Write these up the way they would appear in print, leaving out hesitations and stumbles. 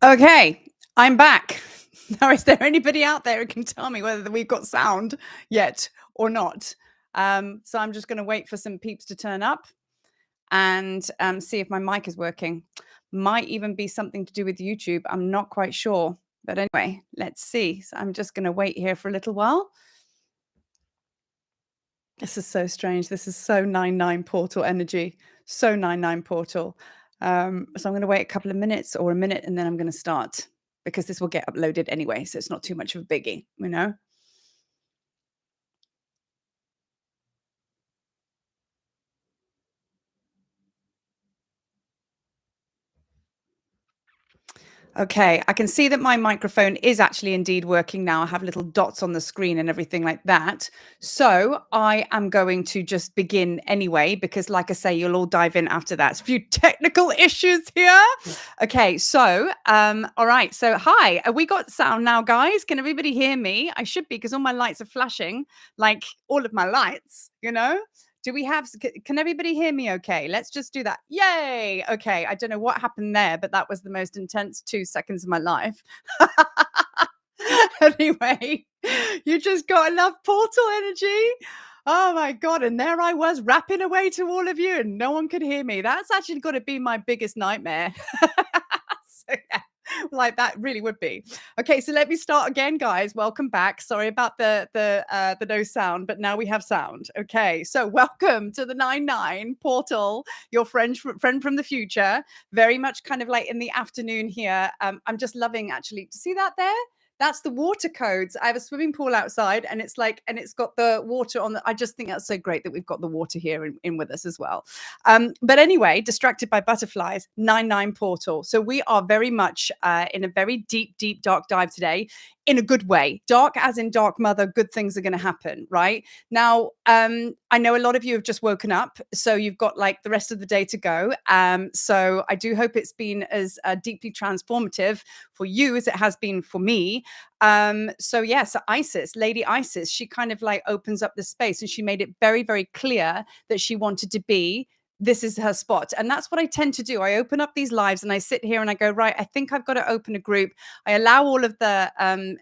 Okay, I'm back. Now, is there anybody out there who can tell me whether we've got sound yet or not? So I'm just going to wait for some peeps to turn up and see if my mic is working. Might even be something to do with YouTube. I'm not quite sure. But anyway, let's see. So I'm just going to wait here for a little while. This is so strange. This is so 99 portal energy. So 99 portal. So I'm going to wait a couple of minutes or a minute and then I'm going to start because this will get uploaded anyway. So it's not too much of a biggie, you know? Okay, I can see that my microphone is actually indeed working now. I have little dots on the screen and everything like that. So I am going to just begin anyway, because like I say, you'll all dive in after that. A few technical issues here. Okay, so all right. So hi, we got sound now, guys. Can everybody hear me? I should be because all my lights are flashing, like all of my lights, you know? Do we have can everybody hear me okay? Let's just do that. Yay. Okay. I don't know what happened there, but that was the most intense 2 seconds of my life. Anyway, you just got enough portal energy. Oh my God. And there I was rapping away to all of you and no one could hear me. That's actually got to be my biggest nightmare. So, yeah, like that really would be. Okay, so let me start again, guys. Welcome back. Sorry about the no sound, but now we have sound. Okay, so welcome to the 99 portal, your friend from the future. Very much kind of like in the afternoon here. I'm just loving actually to see that there. That's the water codes. I have a swimming pool outside and it's like, and it's got the water on the, I just think that's so great that we've got the water here in with us as well. But anyway, distracted by butterflies, 99 portal. So we are very much in a very deep, dark dive today in a good way. Dark as in dark mother, good things are going to happen, right? Now, I know a lot of you have just woken up, so you've got like the rest of the day to go. So I do hope it's been as deeply transformative for you as it has been for me. So yeah, so Isis, Lady Isis, she kind of like opens up the space and she made it very, very clear that she wanted to be this is her spot. And that's what I tend to do. I open up these lives and I sit here and I go, right, I think I've got to open a group. I allow all of the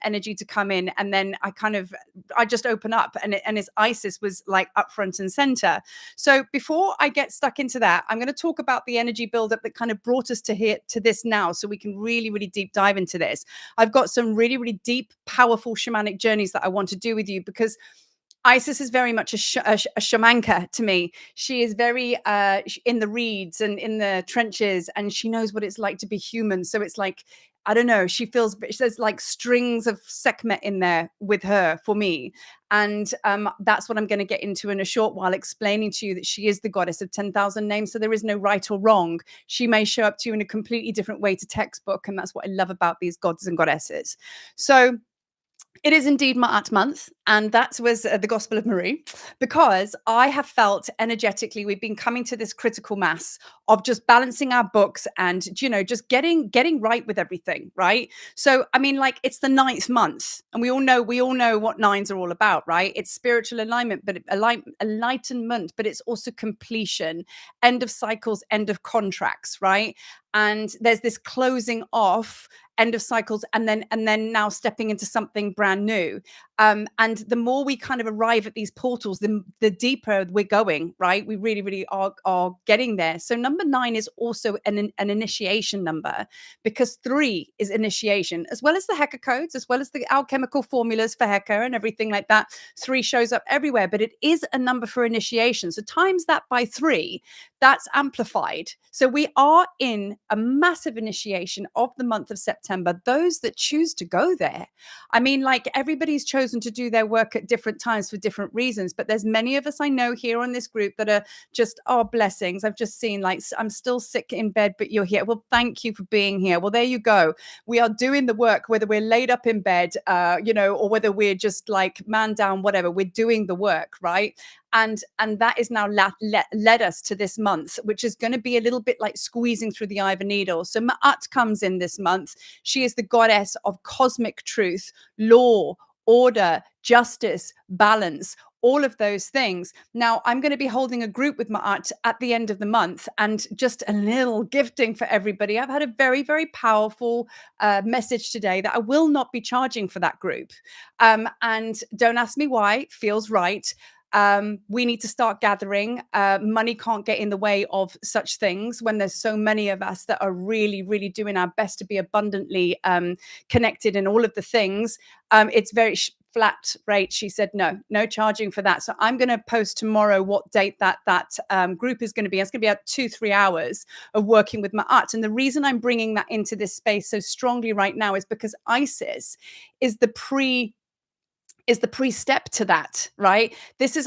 energy to come in and then I just open up and it's Isis was like up front and center. So before I get stuck into that, I'm going to talk about the energy buildup that kind of brought us to here to this now. So we can really, really deep dive into this. I've got some really, really deep, powerful shamanic journeys that I want to do with you because Isis is very much a shamanka to me. She is very in the reeds and in the trenches, and she knows what it's like to be human. So it's like, I don't know, there's like strings of Sekhmet in there with her for me. And that's what I'm going to get into in a short while, explaining to you that she is the goddess of 10,000 names. So there is no right or wrong. She may show up to you in a completely different way to textbook. And that's what I love about these gods and goddesses. So it is indeed Ma'at month, and that was the Gospel of Marie, because I have felt energetically we've been coming to this critical mass of just balancing our books and just getting right with everything, right? So I mean, like it's the ninth month, and we all know what nines are all about, right? It's spiritual alignment, but enlightenment, but it's also completion, end of cycles, end of contracts, right? And there's this closing off end of cycles and then now stepping into something brand new, and the more we kind of arrive at these portals, the deeper we're going, right? We really are getting there. So number 9 is also an initiation number, because 3 is initiation, as well as the Heka codes, as well as the alchemical formulas for Heka and everything like that. 3 shows up everywhere, but it is a number for initiation. So times that by 3, that's amplified. So we are in a massive initiation of the month of September, those that choose to go there. I mean, like everybody's chosen to do their work at different times for different reasons, but there's many of us I know here on this group that are just, oh, blessings. I've just seen like, I'm still sick in bed, but you're here. Well, thank you for being here. Well, there you go. We are doing the work, whether we're laid up in bed, or whether we're just like man down, whatever, we're doing the work, right? And that is now led us to this month, which is going to be a little bit like squeezing through the eye of a needle. So Ma'at comes in this month. She is the goddess of cosmic truth, law, order, justice, balance, all of those things. Now, I'm going to be holding a group with Ma'at at the end of the month, and just a little gifting for everybody. I've had a very, very powerful message today that I will not be charging for that group. And don't ask me why, feels right. We need to start gathering. Money can't get in the way of such things when there's so many of us that are really, really doing our best to be abundantly connected in all of the things. It's very flat rate. She said, no charging for that. So I'm going to post tomorrow what date that group is going to be. It's going to be about 2-3 hours of working with my art. And the reason I'm bringing that into this space so strongly right now is because Isis is the pre-step to that, right?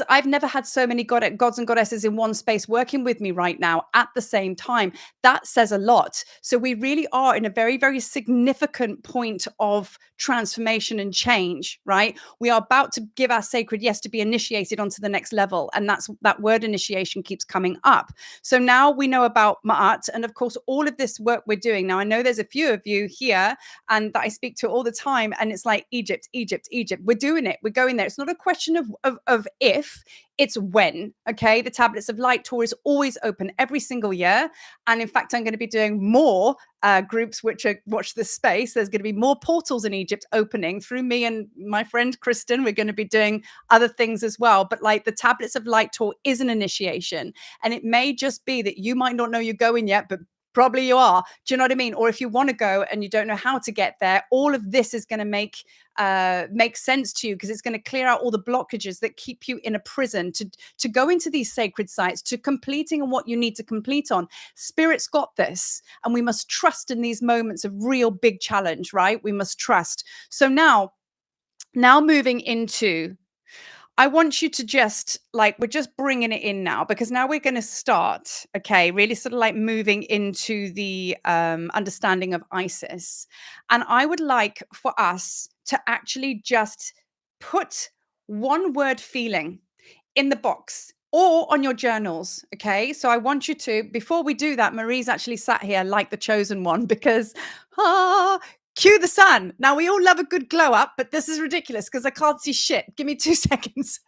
I've never had so many gods and goddesses in one space working with me right now at the same time. That says a lot. So we really are in a very, very significant point of transformation and change, right? We are about to give our sacred yes to be initiated onto the next level. And that word initiation keeps coming up. So now we know about Ma'at, and of course, all of this work we're doing. Now, I know there's a few of you here and that I speak to all the time, and it's like Egypt. We're doing it. We're going there. It's not a question of if, it's when. Okay. The Tablets of Light tour is always open every single year. And in fact, I'm going to be doing more groups which are watch this space. There's going to be more portals in Egypt opening through me and my friend Kristen. We're going to be doing other things as well. But like the Tablets of Light tour is an initiation. And it may just be that you might not know you're going yet, but probably you are. Do you know what I mean? Or if you want to go and you don't know how to get there, all of this is going to make sense to you, because it's going to clear out all the blockages that keep you in a prison to go into these sacred sites, to completing on what you need to complete on. Spirit's got this, and we must trust in these moments of real big challenge, right? We must trust. So now moving into, I want you to just we're just bringing it in now, because now we're going to start, okay, really sort of like moving into the understanding of Isis. And I would like for us to actually just put one word feeling in the box or on your journals, okay? So I want you to, before we do that, Marie's actually sat here like the chosen one, because cue the sun. Now, we all love a good glow up, but this is ridiculous because I can't see shit. Give me 2 seconds.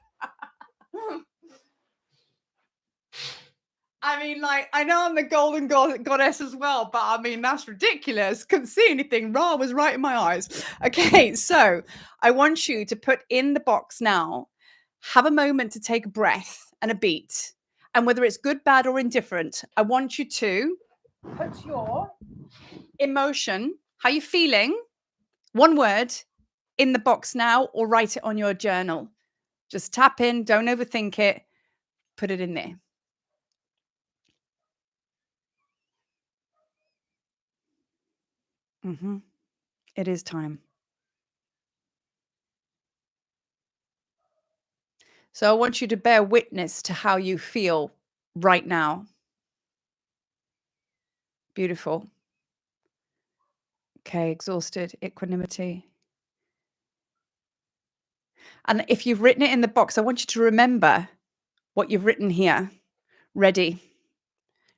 I mean, I know I'm the golden goddess as well, but I mean, that's ridiculous. Couldn't see anything. Ra was right in my eyes. Okay, so I want you to put in the box now, have a moment to take a breath and a beat. And whether it's good, bad, or indifferent, I want you to put your emotion, how you feeling, one word, in the box now, or write it on your journal. Just tap in, don't overthink it, put it in there. It is time. So I want you to bear witness to how you feel right now. Beautiful. Okay, exhausted, equanimity. And if you've written it in the box, I want you to remember what you've written here. Ready,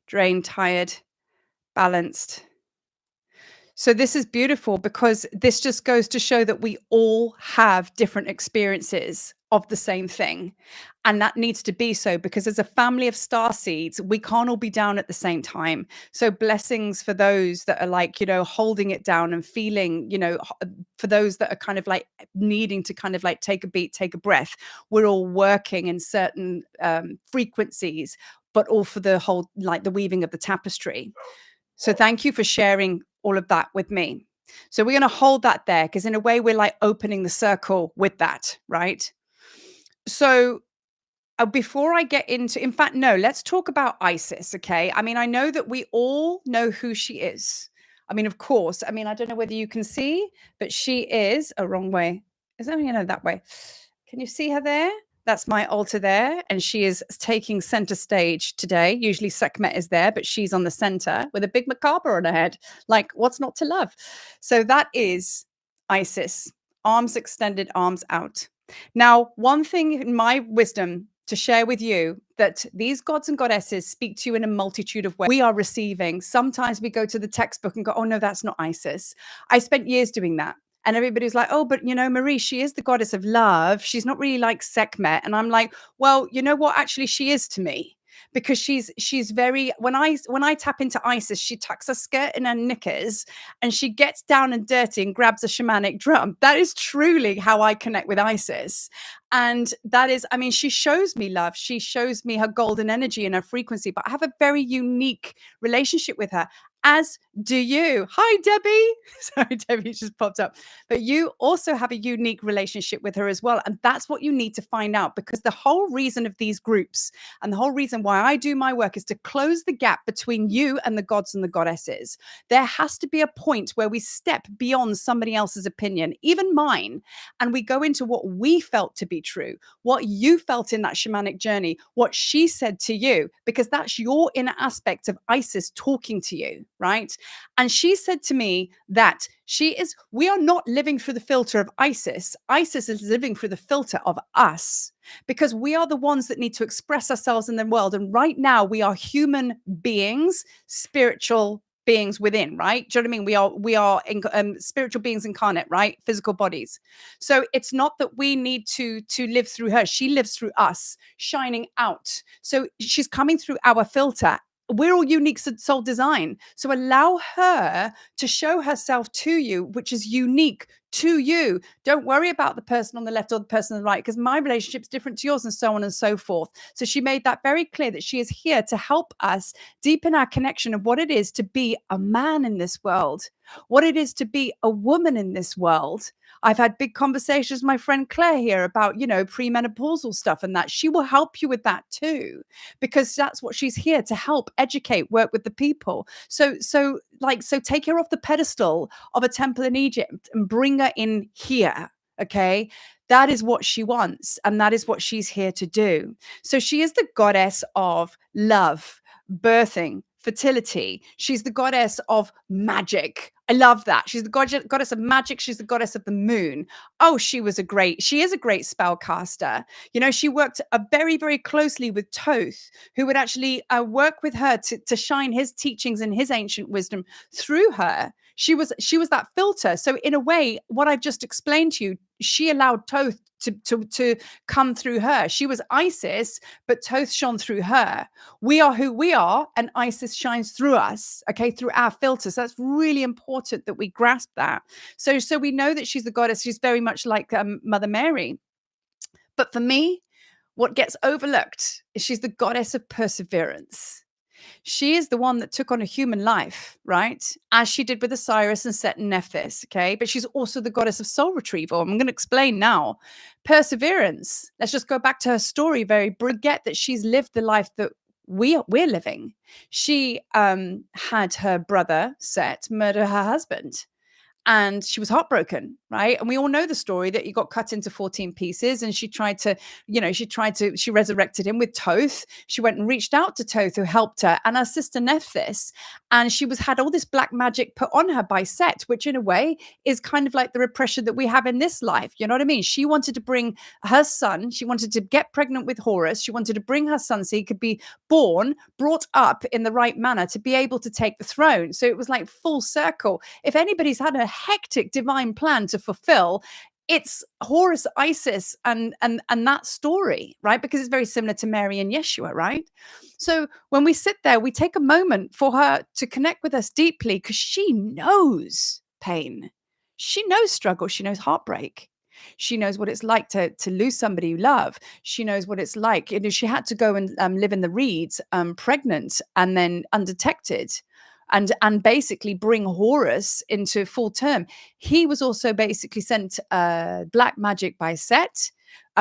drained, tired, balanced. So this is beautiful, because this just goes to show that we all have different experiences of the same thing. And that needs to be so, because as a family of star seeds, we can't all be down at the same time. So blessings for those that are holding it down and feeling, for those that are kind of like needing to kind of like take a beat, take a breath. We're all working in certain frequencies, but all for the whole, like the weaving of the tapestry. So thank you for sharing all of that with me. So we're going to hold that there, because in a way we're like opening the circle with that, right? So before I get into, in fact, no, let's talk about Isis, okay? I mean, I know that we all know who she is. I mean, of course, I mean, I don't know whether you can see, but she is a wrong way. Is that, that way? Can you see her there? That's my altar there. And she is taking center stage today. Usually Sekhmet is there, but she's on the center with a big macabre on her head. Like, what's not to love? So that is Isis, arms extended, arms out. Now, one thing in my wisdom to share with you, that these gods and goddesses speak to you in a multitude of ways. We are receiving. Sometimes we go to the textbook and go, oh no, that's not Isis. I spent years doing that. And everybody's like, "Oh, but, Marie, she is the goddess of love. She's not really like Sekhmet." And I'm like, "Well, you know what? Actually, she is to me." Because she's very when I tap into Isis, she tucks her skirt in her knickers and she gets down and dirty and grabs a shamanic drum. That is truly how I connect with Isis. And that is, I mean, she shows me love. She shows me her golden energy and her frequency, but I have a very unique relationship with her, as do you. Hi, Debbie. Sorry, Debbie just popped up. But you also have a unique relationship with her as well. And that's what you need to find out, because the whole reason of these groups and the whole reason why I do my work is to close the gap between you and the gods and the goddesses. There has to be a point where we step beyond somebody else's opinion, even mine, and we go into what we felt to be true, what you felt in that shamanic journey, what she said to you, because that's your inner aspect of Isis talking to you, right? And she said to me that we are not living through the filter of Isis. Isis is living through the filter of us, because we are the ones that need to express ourselves in the world. And right now we are human beings, spiritual beings within, right? Do you know what I mean? We are spiritual beings incarnate, right? Physical bodies. So it's not that we need to live through her. She lives through us, shining out. So she's coming through our filter. We're all unique soul design. So allow her to show herself to you, which is unique to you. Don't worry about the person on the left or the person on the right, because my relationship's different to yours, and so on and so forth. So she made that very clear, that she is here to help us deepen our connection of what it is to be a man in this world, what it is to be a woman in this world. I've had big conversations with my friend Claire here about, premenopausal stuff, and that she will help you with that too, because that's what she's here to help educate, work with the people. So take her off the pedestal of a temple in Egypt and bring her in here. Okay. That is what she wants, and that is what she's here to do. So she is the goddess of love, birthing, fertility. She's the goddess of magic. I love that. She's the goddess of magic. She's the goddess of the moon. Oh, she is a great spellcaster. She worked very, very closely with Thoth, who would actually work with her to shine his teachings and his ancient wisdom through her. She was that filter. So in a way, what I've just explained to you, she allowed Thoth to come through her. She was Isis, but Thoth shone through her. We are who we are, and Isis shines through us, okay, through our filters. That's really important that we grasp that. So we know that she's the goddess. She's very much like Mother Mary. But for me, what gets overlooked is she's the goddess of perseverance. She is the one that took on a human life, right? As she did with Osiris and Set and Nephthys, okay? But she's also the goddess of soul retrieval. I'm going to explain now. Perseverance. Let's just go back to her story. Forget that she's lived the life that we're living. She had her brother, Set, murder her husband. And she was heartbroken, right? And we all know the story that he got cut into 14 pieces, and she resurrected him with Thoth. She went and reached out to Thoth, who helped her, and her sister Nephthys. And she had all this black magic put on her by Set, which in a way is kind of like the repression that we have in this life. You know what I mean? She wanted to bring her son. She wanted to get pregnant with Horus. She wanted to bring her son so he could be brought up in the right manner to be able to take the throne. So it was like full circle. If anybody's had a hectic divine plan to fulfill, it's Horus, Isis, and that story, right? Because it's very similar to Mary and Yeshua, right? So when we sit there, we take a moment for her to connect with us deeply, because she knows pain, she knows struggle, she knows heartbreak. She knows what it's like to lose somebody you love. She knows what it's like. She had to go and live in the reeds, pregnant and then undetected, and basically bring Horus into full term. He was also basically sent black magic by Set,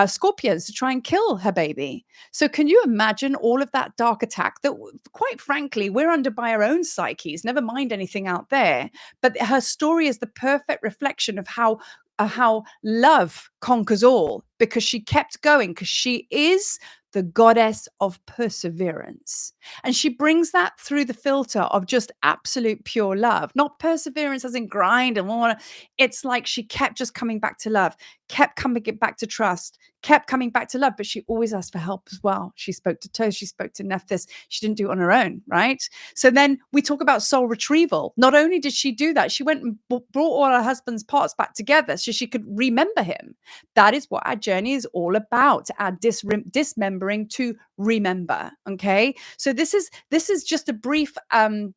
scorpions, to try and kill her baby. So can you imagine all of that dark attack that, quite frankly, we're under by our own psyches, never mind anything out there. But her story is the perfect reflection of how love conquers all, because she kept going, because she is the goddess of perseverance. And she brings that through the filter of just absolute pure love, not perseverance as in grind and wanna. It's like she kept just coming back to love, kept coming back to trust, kept coming back to love, but she always asked for help as well. She spoke to Toast, she spoke to Nephthys. She didn't do it on her own, right? So then we talk about soul retrieval. Not only did she do that, she went and brought all her husband's parts back together so she could remember him. That is what our journey is all about, our dismembering to remember. Okay. So this is just a brief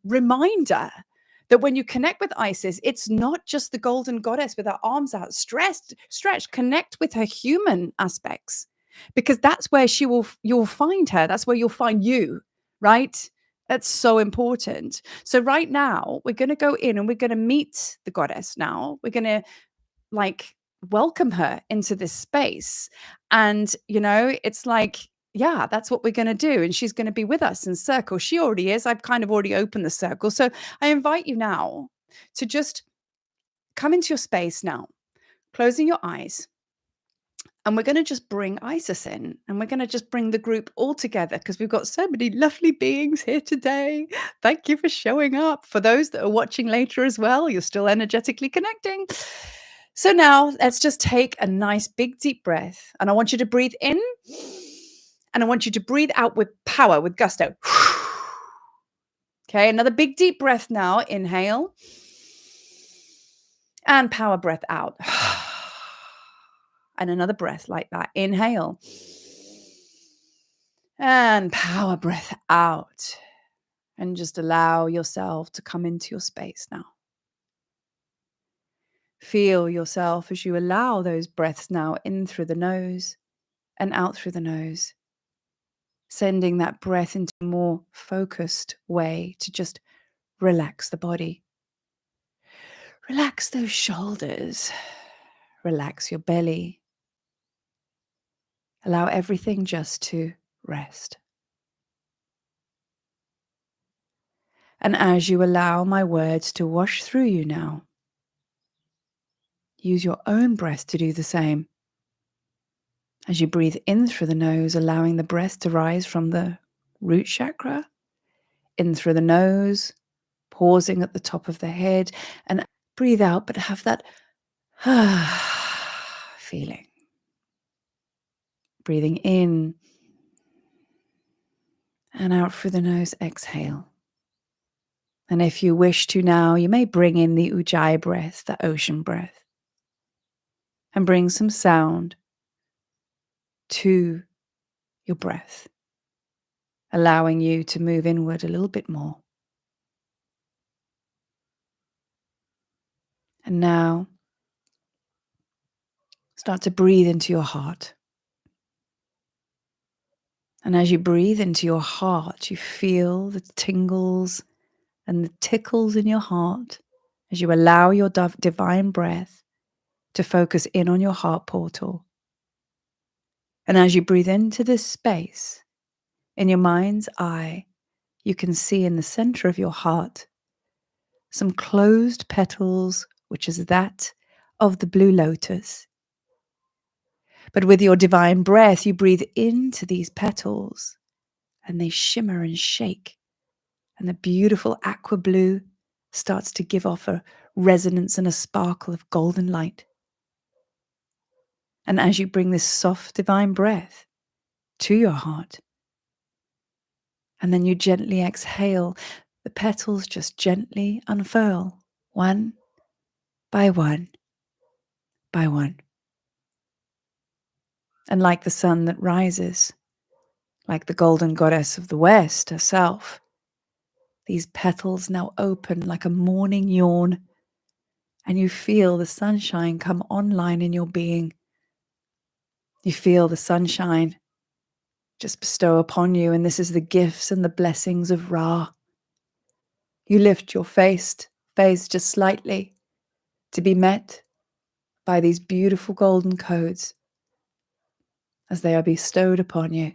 reminder that when you connect with Isis, it's not just the golden goddess with her arms out, stretched. Connect with her human aspects, because that's where you'll find her. That's where you'll find you, right? That's so important. So right now, we're going to go in and we're going to meet the goddess now. We're going to like welcome her into this space. And, it's like, yeah, that's what we're going to do. And she's going to be with us in circle. She already is. I've kind of already opened the circle. So I invite you now to just come into your space now, closing your eyes. And we're going to just bring Isis in, and we're going to just bring the group all together, because we've got so many lovely beings here today. Thank you for showing up. For those that are watching later as well, you're still energetically connecting. So now let's just take a nice big deep breath. And I want you to breathe in, and I want you to breathe out with power, with gusto. Okay, another big deep breath now. Inhale. And power breath out. And another breath like that. Inhale. And power breath out. And just allow yourself to come into your space now. Feel yourself as you allow those breaths now in through the nose and out through the nose. Sending that breath into a more focused way to just relax the body. Relax those shoulders. Relax your belly. Allow everything just to rest. And as you allow my words to wash through you now, use your own breath to do the same. As you breathe in through the nose, allowing the breath to rise from the root chakra, in through the nose, pausing at the top of the head, and breathe out, but have that feeling. Breathing in and out through the nose, exhale. And if you wish to now, you may bring in the Ujjayi breath, the ocean breath, and bring some sound to your breath, allowing you to move inward a little bit more. And now, start to breathe into your heart. And as you breathe into your heart, you feel the tingles and the tickles in your heart as you allow your divine breath to focus in on your heart portal. And as you breathe into this space, in your mind's eye, you can see in the center of your heart some closed petals, which is that of the blue lotus. But with your divine breath, you breathe into these petals and they shimmer and shake. And the beautiful aqua blue starts to give off a resonance and a sparkle of golden light. And as you bring this soft divine breath to your heart, and then you gently exhale, the petals just gently unfurl, one by one by one. And like the sun that rises, like the golden goddess of the West herself, these petals now open like a morning yawn, and you feel the sunshine come online in your being. You feel the sunshine just bestow upon you, and this is the gifts and the blessings of Ra. You lift your face just slightly to be met by these beautiful golden codes as they are bestowed upon you.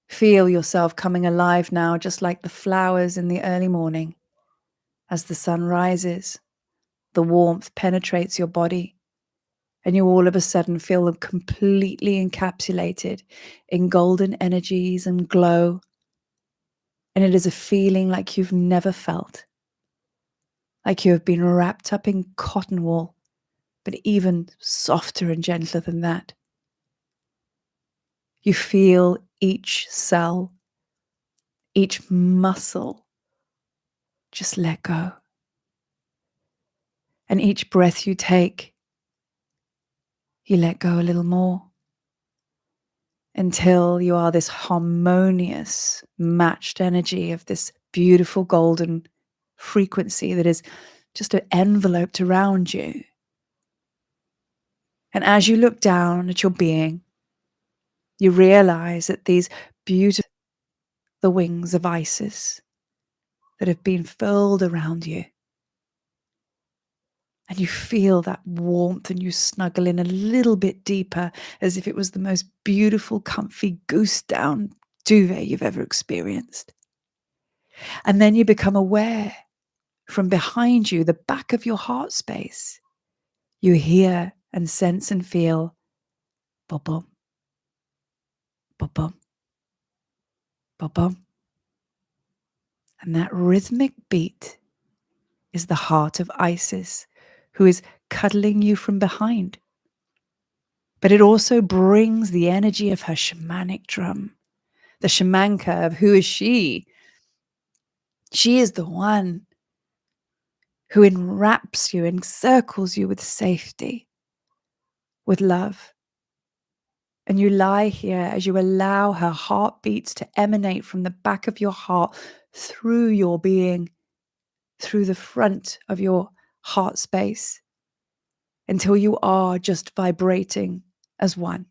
Feel yourself coming alive now, just like the flowers in the early morning. As the sun rises, the warmth penetrates your body, And you all of a sudden feel them completely encapsulated in golden energies and glow. And it is a feeling like you've never felt, like you have been wrapped up in cotton wool, but even softer and gentler than that. You feel each cell, each muscle just let go. And each breath you take, you let go a little more until you are this harmonious, matched energy of this beautiful golden frequency that is just enveloped around you. And as you look down at your being, you realize that these beautiful, the wings of Isis that have been furled around you. And you feel that warmth and you snuggle in a little bit deeper as if it was the most beautiful, comfy goose down duvet you've ever experienced. And then you become aware from behind you, the back of your heart space, you hear and sense and feel bum, bum, bum, bum. And that rhythmic beat is the heart of Isis, who is cuddling you from behind. But it also brings the energy of her shamanic drum, the shamanka of who is she? She is the one who enwraps you, encircles you with safety, with love. And you lie here as you allow her heartbeats to emanate from the back of your heart through your being, through the front of your heart space, until you are just vibrating as one.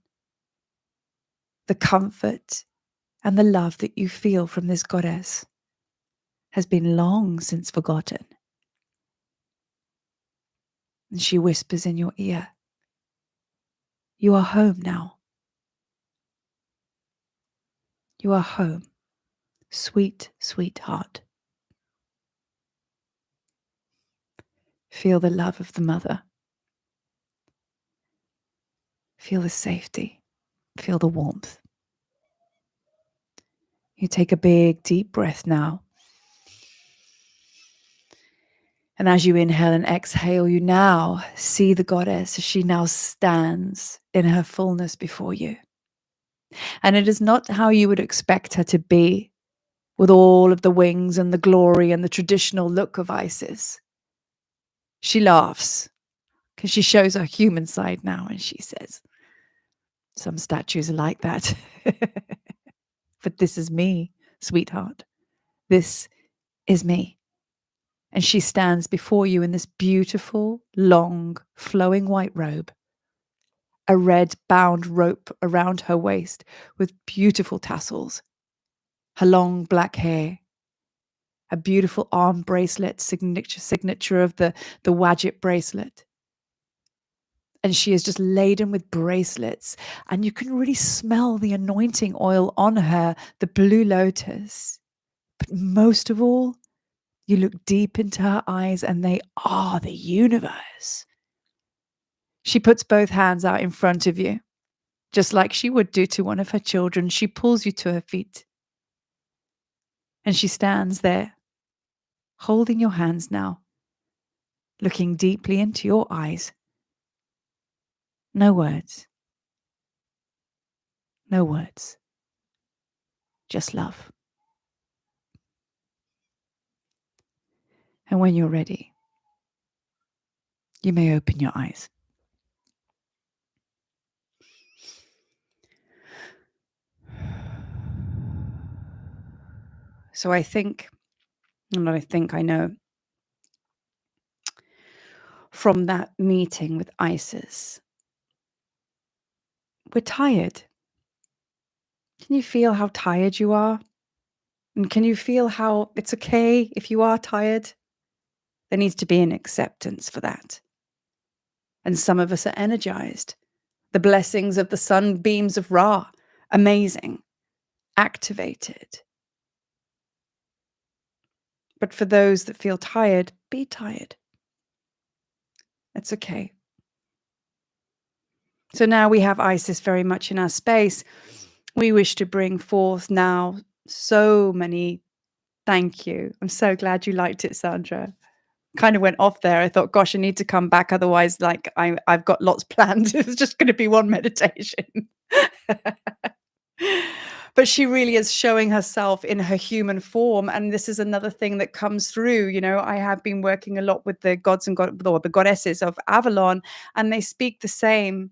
The comfort and the love that you feel from this goddess has been long since forgotten. And she whispers in your ear, "You are home now. You are home, sweet, sweetheart." Feel the love of the mother. Feel the safety. Feel the warmth. You take a big, deep breath now. And as you inhale and exhale, you now see the goddess as she now stands in her fullness before you. And it is not how you would expect her to be, with all of the wings and the glory and the traditional look of Isis. She laughs because she shows her human side now, and she says, "Some statues are like that." But this is me, sweetheart. This is me. And she stands before you in this beautiful, long, flowing white robe, a red bound rope around her waist with beautiful tassels, her long black hair, a beautiful arm bracelet, signature of the Wadjet bracelet. And she is just laden with bracelets, and you can really smell the anointing oil on her, the blue lotus. But most of all, you look deep into her eyes, and they are the universe. She puts both hands out in front of you, just like she would do to one of her children. She pulls you to her feet, and she stands there, holding your hands now, looking deeply into your eyes. No words. No words. Just love. And when you're ready, you may open your eyes. So I know from that meeting with Isis, we're tired. Can you feel how tired you are? And can you feel how it's okay if you are tired? There needs to be an acceptance for that. And some of us are energized. The blessings of the sunbeams of Ra, amazing, activated. But for those that feel tired, be tired. It's okay. So now we have Isis very much in our space. We wish to bring forth now so many. Thank you. I'm so glad you liked it, Sandra. Kind of went off there. I thought, gosh, I need to come back. Otherwise, like I've got lots planned. It's just going to be one meditation. But she really is showing herself in her human form. And this is another thing that comes through. You know, I have been working a lot with the gods and or the goddesses of Avalon, and they speak the same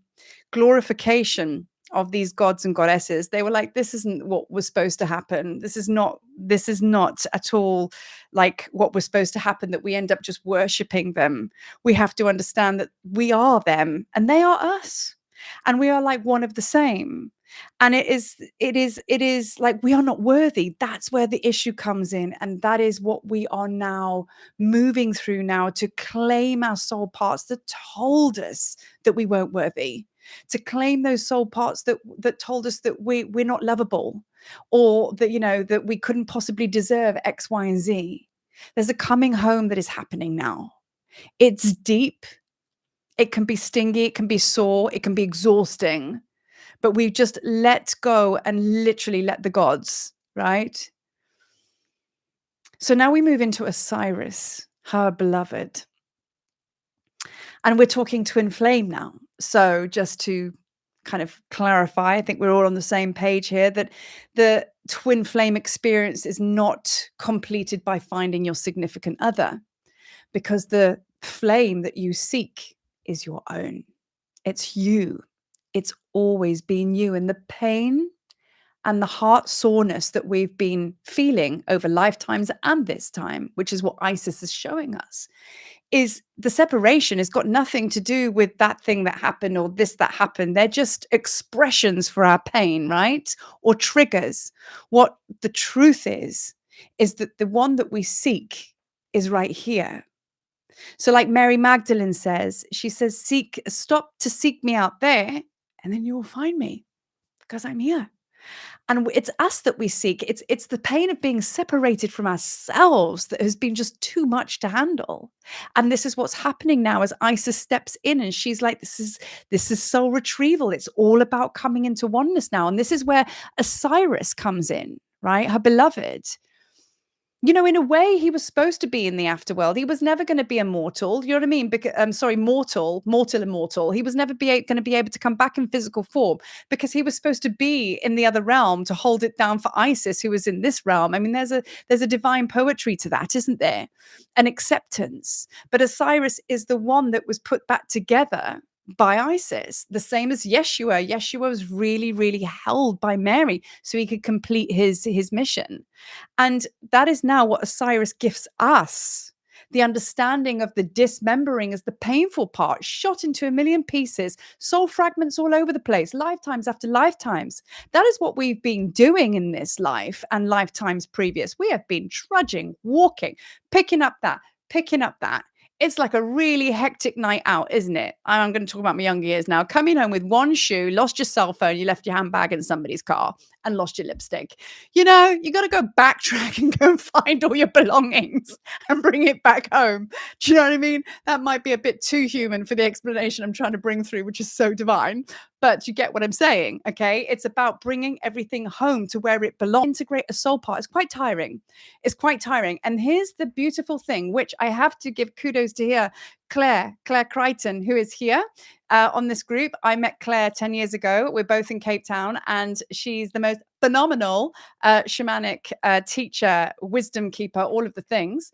glorification of these gods and goddesses. They were like, this isn't what was supposed to happen. This is not at all like what was supposed to happen, that we end up just worshiping them. We have to understand that we are them and they are us. And we are like one of the same. And it is like we are not worthy. That's where the issue comes in. And that is what we are now moving through now, to claim our soul parts that told us that we weren't worthy, to claim those soul parts that told us that we're not lovable, or that, you know, that we couldn't possibly deserve X, Y, and Z. There's a coming home that is happening now. It's deep. It can be stingy. It can be sore. It can be exhausting. But we've just let go and literally let the gods, right? So now we move into Osiris, her beloved. And we're talking twin flame now. So just to kind of clarify, I think we're all on the same page here, that the twin flame experience is not completed by finding your significant other, because the flame that you seek is your own. It's you. It's always been you. And the pain and the heart soreness that we've been feeling over lifetimes and this time, which is what Isis is showing us, is the separation has got nothing to do with that thing that happened or this that happened. They're just expressions for our pain, right? Or triggers. What the truth is that the one that we seek is right here. So like Mary Magdalene says, she says, stop to seek me out there, and then you will find me, because I'm here. And it's us that we seek. It's the pain of being separated from ourselves that has been just too much to handle. And this is what's happening now as Isis steps in, and she's like, this is soul retrieval. It's all about coming into oneness now. And this is where Osiris comes in, right? Her beloved. You know, in a way, he was supposed to be in the afterworld. He was never going to be immortal. You know what I mean? Sorry, mortal, immortal. He was never going to be able to come back in physical form, because he was supposed to be in the other realm to hold it down for Isis, who was in this realm. I mean, there's a divine poetry to that, isn't there? An acceptance. But Osiris is the one that was put back together by Isis, the same as Yeshua. Yeshua was really, really held by Mary so he could complete his mission. And that is now what Osiris gifts us. The understanding of the dismembering as the painful part, shot into a million pieces, soul fragments all over the place, lifetimes after lifetimes. That is what we've been doing in this life and lifetimes previous. We have been trudging, walking, picking up that, picking up that. It's like a really hectic night out, isn't it? I'm going to talk about my younger years now. Coming home with one shoe, lost your cell phone, you left your handbag in somebody's car, and lost your lipstick. You know, you got to go backtrack and go and find all your belongings and bring it back home. Do you know what I mean? That might be a bit too human for the explanation I'm trying to bring through, which is so divine. But you get what I'm saying, okay? It's about bringing everything home to where it belongs. Integrate a soul part. It's quite tiring. It's quite tiring. And here's the beautiful thing, which I have to give kudos to here. Claire Crichton, who is here on this group. I met Claire 10 years ago. We're both in Cape Town, and she's the most phenomenal shamanic teacher, wisdom keeper, all of the things.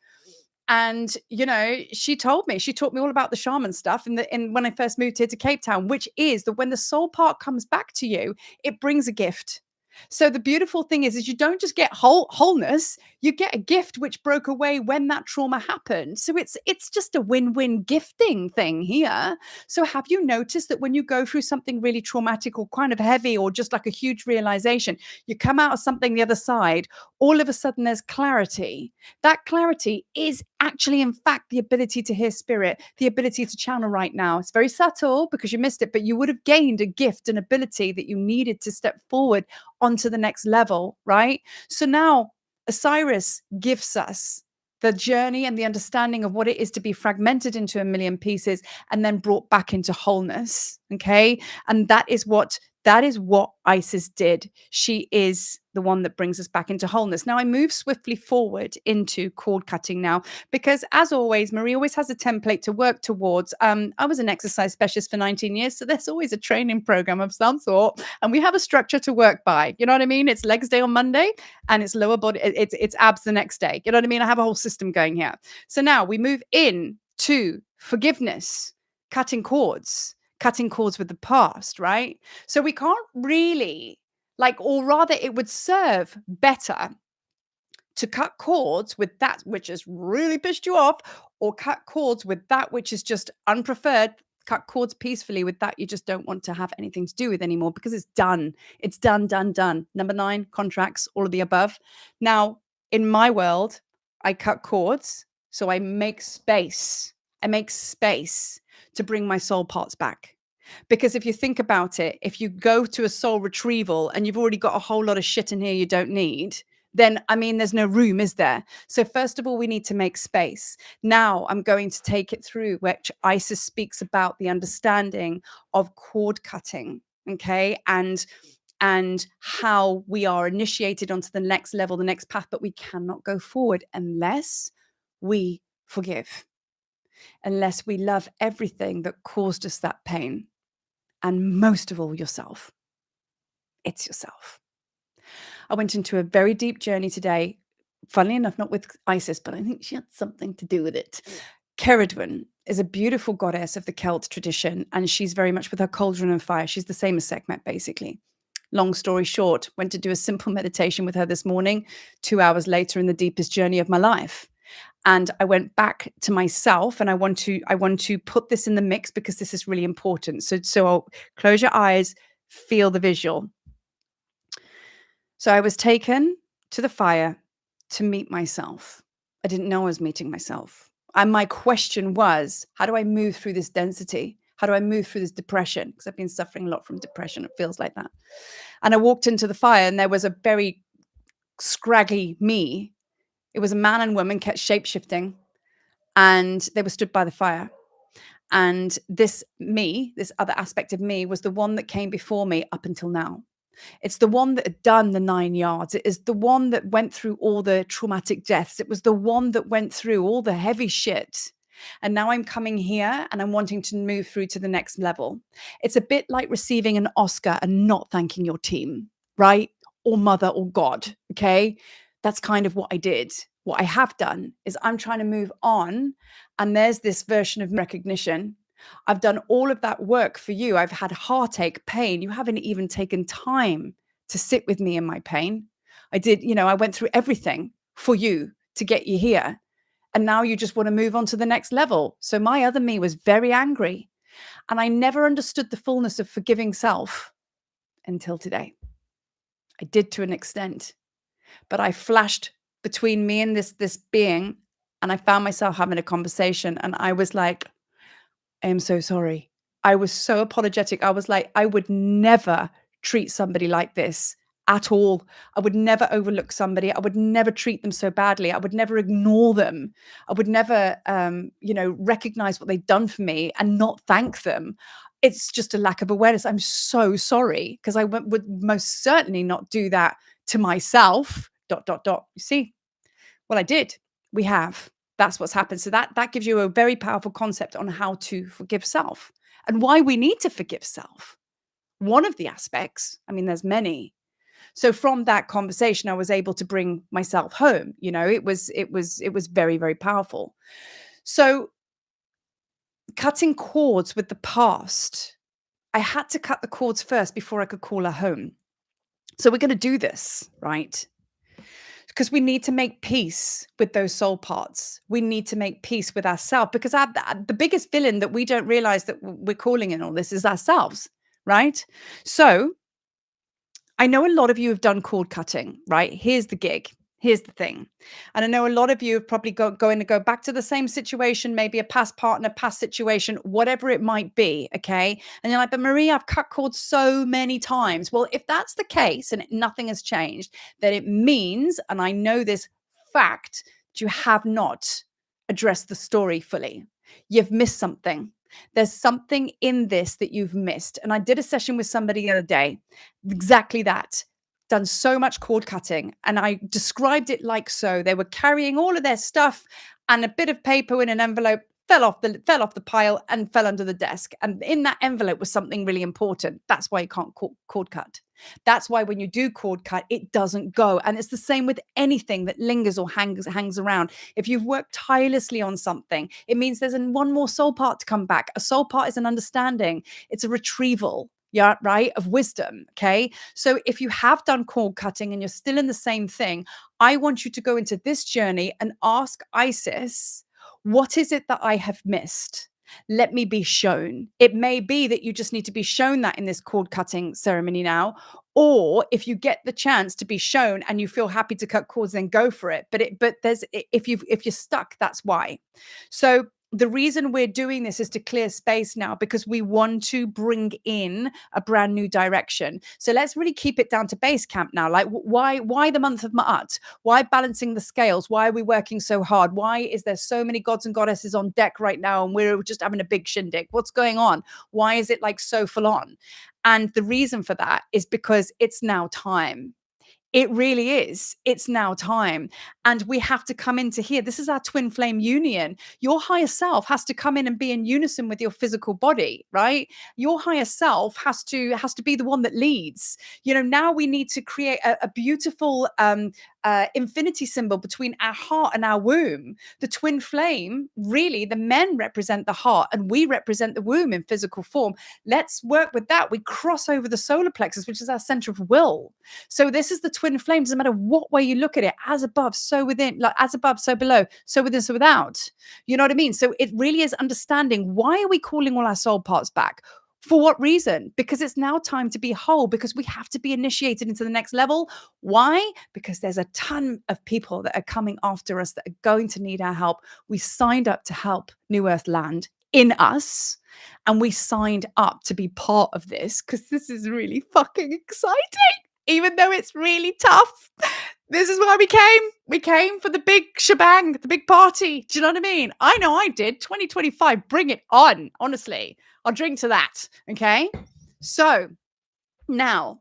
And, you know, she taught me all about the shaman stuff in when I first moved here to Cape Town, which is that when the soul part comes back to you, it brings a gift. So the beautiful thing is you don't just get wholeness, you get a gift which broke away when that trauma happened. So it's just a win-win gifting thing here. So have you noticed that when you go through something really traumatic or kind of heavy or just like a huge realization, you come out of something the other side, all of a sudden there's clarity. That clarity is actually, in fact, the ability to hear spirit, the ability to channel right now. It's very subtle because you missed it, but you would have gained a gift, an ability that you needed to step forward onto the next level, right? So now Osiris gifts us the journey and the understanding of what it is to be fragmented into a million pieces and then brought back into wholeness. Okay. And that is what Isis did. She is the one that brings us back into wholeness. Now I move swiftly forward into cord cutting now, because as always, Marie always has a template to work towards. I was an exercise specialist for 19 years, so there's always a training program of some sort, and we have a structure to work by. You know what I mean? It's legs day on Monday, and it's lower body, it's abs the next day. You know what I mean? I have a whole system going here. So now we move in to forgiveness, cutting cords with the past, right? So we can't really, or rather, it would serve better to cut cords with that which has really pissed you off, or cut cords with that which is just unpreferred. Cut cords peacefully with that you just don't want to have anything to do with anymore, because it's done. It's done. Number 9, contracts, all of the above. Now, in my world, I cut cords, so I make space. I make space to bring my soul parts back. Because if you think about it, if you go to a soul retrieval and you've already got a whole lot of shit in here you don't need, then, I mean, there's no room, is there? So first of all, we need to make space. Now I'm going to take it through, which Isis speaks about the understanding of cord cutting, okay? And how we are initiated onto the next level, the next path, but we cannot go forward unless we forgive, unless we love everything that caused us that pain. And most of all, yourself. It's yourself. I went into a very deep journey today, funnily enough, not with Isis, but I think she had something to do with it. Ceridwen is a beautiful goddess of the Celt tradition, and she's very much with her cauldron and fire. She's the same as Sekhmet, basically. Long story short, went to do a simple meditation with her this morning, 2 hours later in the deepest journey of my life. And I went back to myself, and I want to put this in the mix because this is really important. So I'll close your eyes, feel the visual. So I was taken to the fire to meet myself. I didn't know I was meeting myself. And my question was, how do I move through this density? How do I move through this depression? Because I've been suffering a lot from depression. It feels like that. And I walked into the fire, and there was a very scraggy me. It was a man and woman, kept shape-shifting, and they were stood by the fire. And this other aspect of me, was the one that came before me up until now. It's the one that had done the 9 yards. It is the one that went through all the traumatic deaths. It was the one that went through all the heavy shit. And now I'm coming here and I'm wanting to move through to the next level. It's a bit like receiving an Oscar and not thanking your team, right? Or mother or God, okay? That's kind of what I did. What I have done is I'm trying to move on, and there's this version of recognition. I've done all of that work for you. I've had heartache, pain. You haven't even taken time to sit with me in my pain. I went through everything for you to get you here. And now you just want to move on to the next level. So my other me was very angry. And I never understood the fullness of forgiving self until today. I did to an extent. But I flashed between me and this being, and I found myself having a conversation. And I was like, I am so sorry. I was so apologetic. I was like, I would never treat somebody like this at all. I would never overlook somebody. I would never treat them so badly. I would never ignore them. I would never, recognize what they've done for me and not thank them. It's just a lack of awareness. I'm so sorry, because I would most certainly not do that to myself. ... You see, well, I did. We have. That's what's happened. So that gives you a very powerful concept on how to forgive self and why we need to forgive self. One of the aspects, I mean, there's many. So from that conversation, I was able to bring myself home. It was very, very powerful. So cutting cords with the past, I had to cut the cords first before I could call her home. So we're going to do this, right? Because we need to make peace with those soul parts. We need to make peace with ourselves, because the biggest villain that we don't realize that we're calling in all this is ourselves, right? So I know a lot of you have done cord cutting, right? Here's the gig. Here's the thing. And I know a lot of you have probably going to go back to the same situation, maybe a past partner, past situation, whatever it might be, okay? And you're like, but Marie, I've cut cords so many times. Well, if that's the case and nothing has changed, then it means, and I know this fact, you have not addressed the story fully. You've missed something. There's something in this that you've missed. And I did a session with somebody the other day, exactly that. Done so much cord cutting, and I described it like so. They were carrying all of their stuff and a bit of paper in an envelope fell off the pile and fell under the desk. And in that envelope was something really important. That's why you can't cord cut. That's why when you do cord cut, it doesn't go. And it's the same with anything that lingers or hangs around. If you've worked tirelessly on something, it means there's one more soul part to come back. A soul part is an understanding. It's a retrieval. Yeah, right, of wisdom. Okay. So if you have done cord cutting and you're still in the same thing, I want you to go into this journey and ask Isis, what is it that I have missed? Let me be shown. It may be that you just need to be shown that in this cord cutting ceremony now. Or if you get the chance to be shown and you feel happy to cut cords, then go for it. But if you're stuck, that's why. So the reason we're doing this is to clear space now, because we want to bring in a brand new direction. So let's really keep it down to base camp now. Like, why the month of Ma'at? Why balancing the scales? Why are we working so hard? Why is there so many gods and goddesses on deck right now and we're just having a big shindig? What's going on? Why is it like so full on? And the reason for that is because it's now time. It really is. It's now time. And we have to come into here. This is our twin flame union. Your higher self has to come in and be in unison with your physical body, right? Your higher self has to be the one that leads. You know, now we need to create a beautiful infinity symbol between our heart and our womb. The twin flame, really, the men represent the heart and we represent the womb in physical form. Let's work with that. We cross over the solar plexus, which is our center of will. So this is the twin flame. Doesn't matter what way you look at it, as above, so within, like as above, so below, so within, so without. You know what I mean? So it really is understanding, why are we calling all our soul parts back? For what reason? Because it's now time to be whole, because we have to be initiated into the next level. Why? Because there's a ton of people that are coming after us that are going to need our help. We signed up to help New Earth land in us, and we signed up to be part of this because this is really fucking exciting, even though it's really tough. This is why we came. We came for the big shebang, the big party. Do you know what I mean? I know I did. 2025, bring it on. Honestly, I'll drink to that. Okay. So now,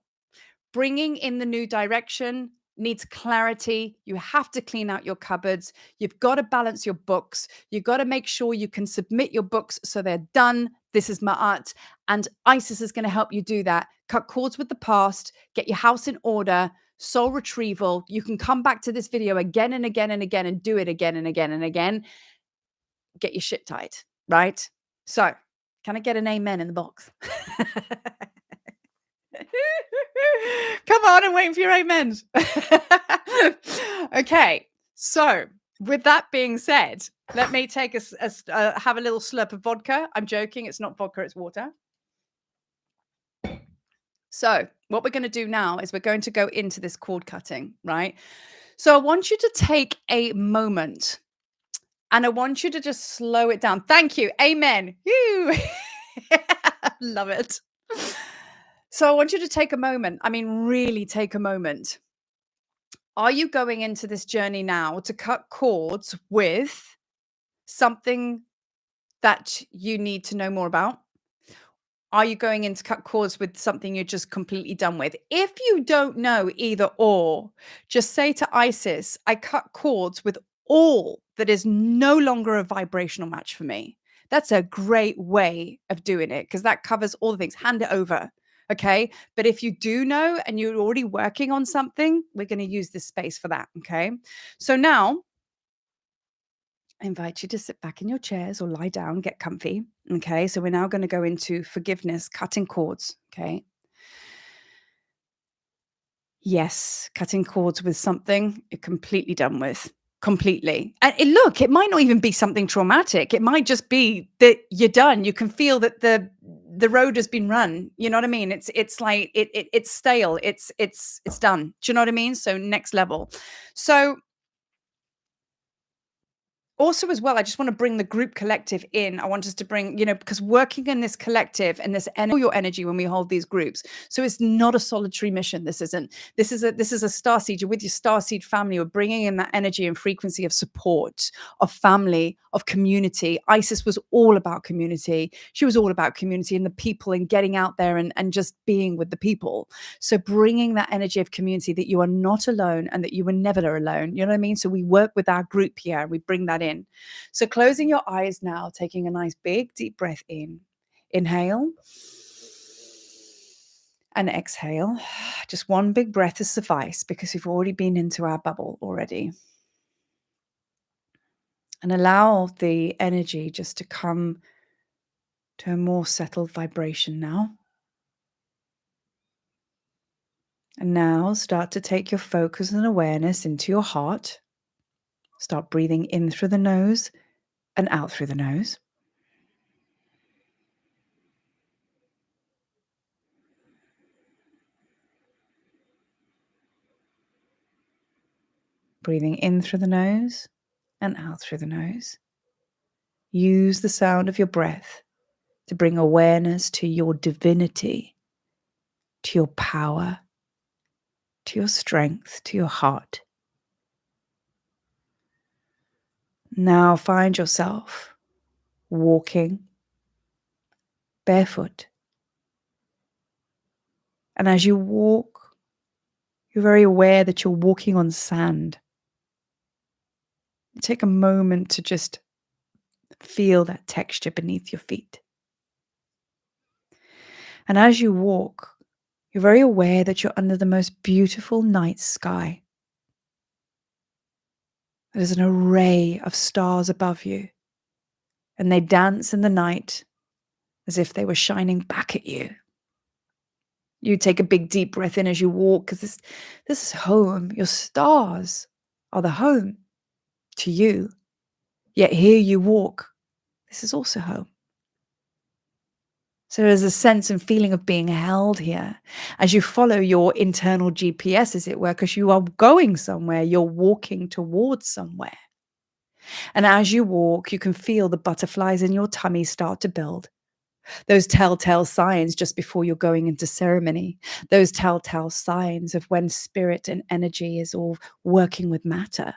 bringing in the new direction needs clarity. You have to clean out your cupboards. You've got to balance your books. You've got to make sure you can submit your books so they're done. This is Ma'at, and Isis is going to help you do that. Cut cords with the past, get your house in order, soul retrieval. You can come back to this video again and again and again and do it again and again and again. Get your shit tight, right? So, can I get an amen in the box? Come on, I'm waiting for your amens. Okay, so with that being said, let me take have a little slurp of vodka. I'm joking, it's not vodka, it's water. So what we're going to do now is we're going to go into this cord cutting, right? So I want you to take a moment and I want you to just slow it down. Thank you. Amen. You. Love it. So I want you to take a moment. I mean, really take a moment. Are you going into this journey now to cut cords with something that you need to know more about? Are you going in to cut cords with something you're just completely done with? If you don't know either or, just say to Isis, I cut cords with all that is no longer a vibrational match for me. That's a great way of doing it because that covers all the things. Hand it over. Okay. But if you do know and you're already working on something, we're going to use this space for that. Okay. So now I invite you to sit back in your chairs or lie down, get comfy. Okay. So we're now going to go into forgiveness, cutting cords. Okay. Yes. Cutting cords with something you're completely done with. Completely. And look, it might not even be something traumatic. It might just be that you're done. You can feel that the road has been run. You know what I mean? It's like it's stale. It's done. Do you know what I mean? So next level. So Also as well, I just want to bring the group collective in. I want us to bring, because working in this collective and this your energy when we hold these groups. So it's not a solitary mission. This isn't. This is a star seed. You're with your star seed family. We're bringing in that energy and frequency of support, of family, of community. Isis was all about community. She was all about community and the people and getting out there and just being with the people. So bringing that energy of community, that you are not alone and that you were never alone. You know what I mean? So we work with our group here. We bring that in. So closing your eyes now, taking a nice big deep breath in. Inhale and exhale. Just one big breath has sufficed because we've already been into our bubble already. And allow the energy just to come to a more settled vibration now. And now start to take your focus and awareness into your heart. Start breathing in through the nose and out through the nose. Breathing in through the nose and out through the nose. Use the sound of your breath to bring awareness to your divinity, to your power, to your strength, to your heart. Now find yourself walking barefoot. And as you walk, you're very aware that you're walking on sand. Take a moment to just feel that texture beneath your feet. And as you walk, you're very aware that you're under the most beautiful night sky. There's an array of stars above you, and they dance in the night as if they were shining back at you. You take a big deep breath in as you walk, because this is home. Your stars are the home to you. Yet here you walk. This is also home. So there's a sense and feeling of being held here as you follow your internal GPS, as it were, because you are going somewhere. You're walking towards somewhere. And as you walk, you can feel the butterflies in your tummy start to build. Those telltale signs just before you're going into ceremony. Those telltale signs of when spirit and energy is all working with matter.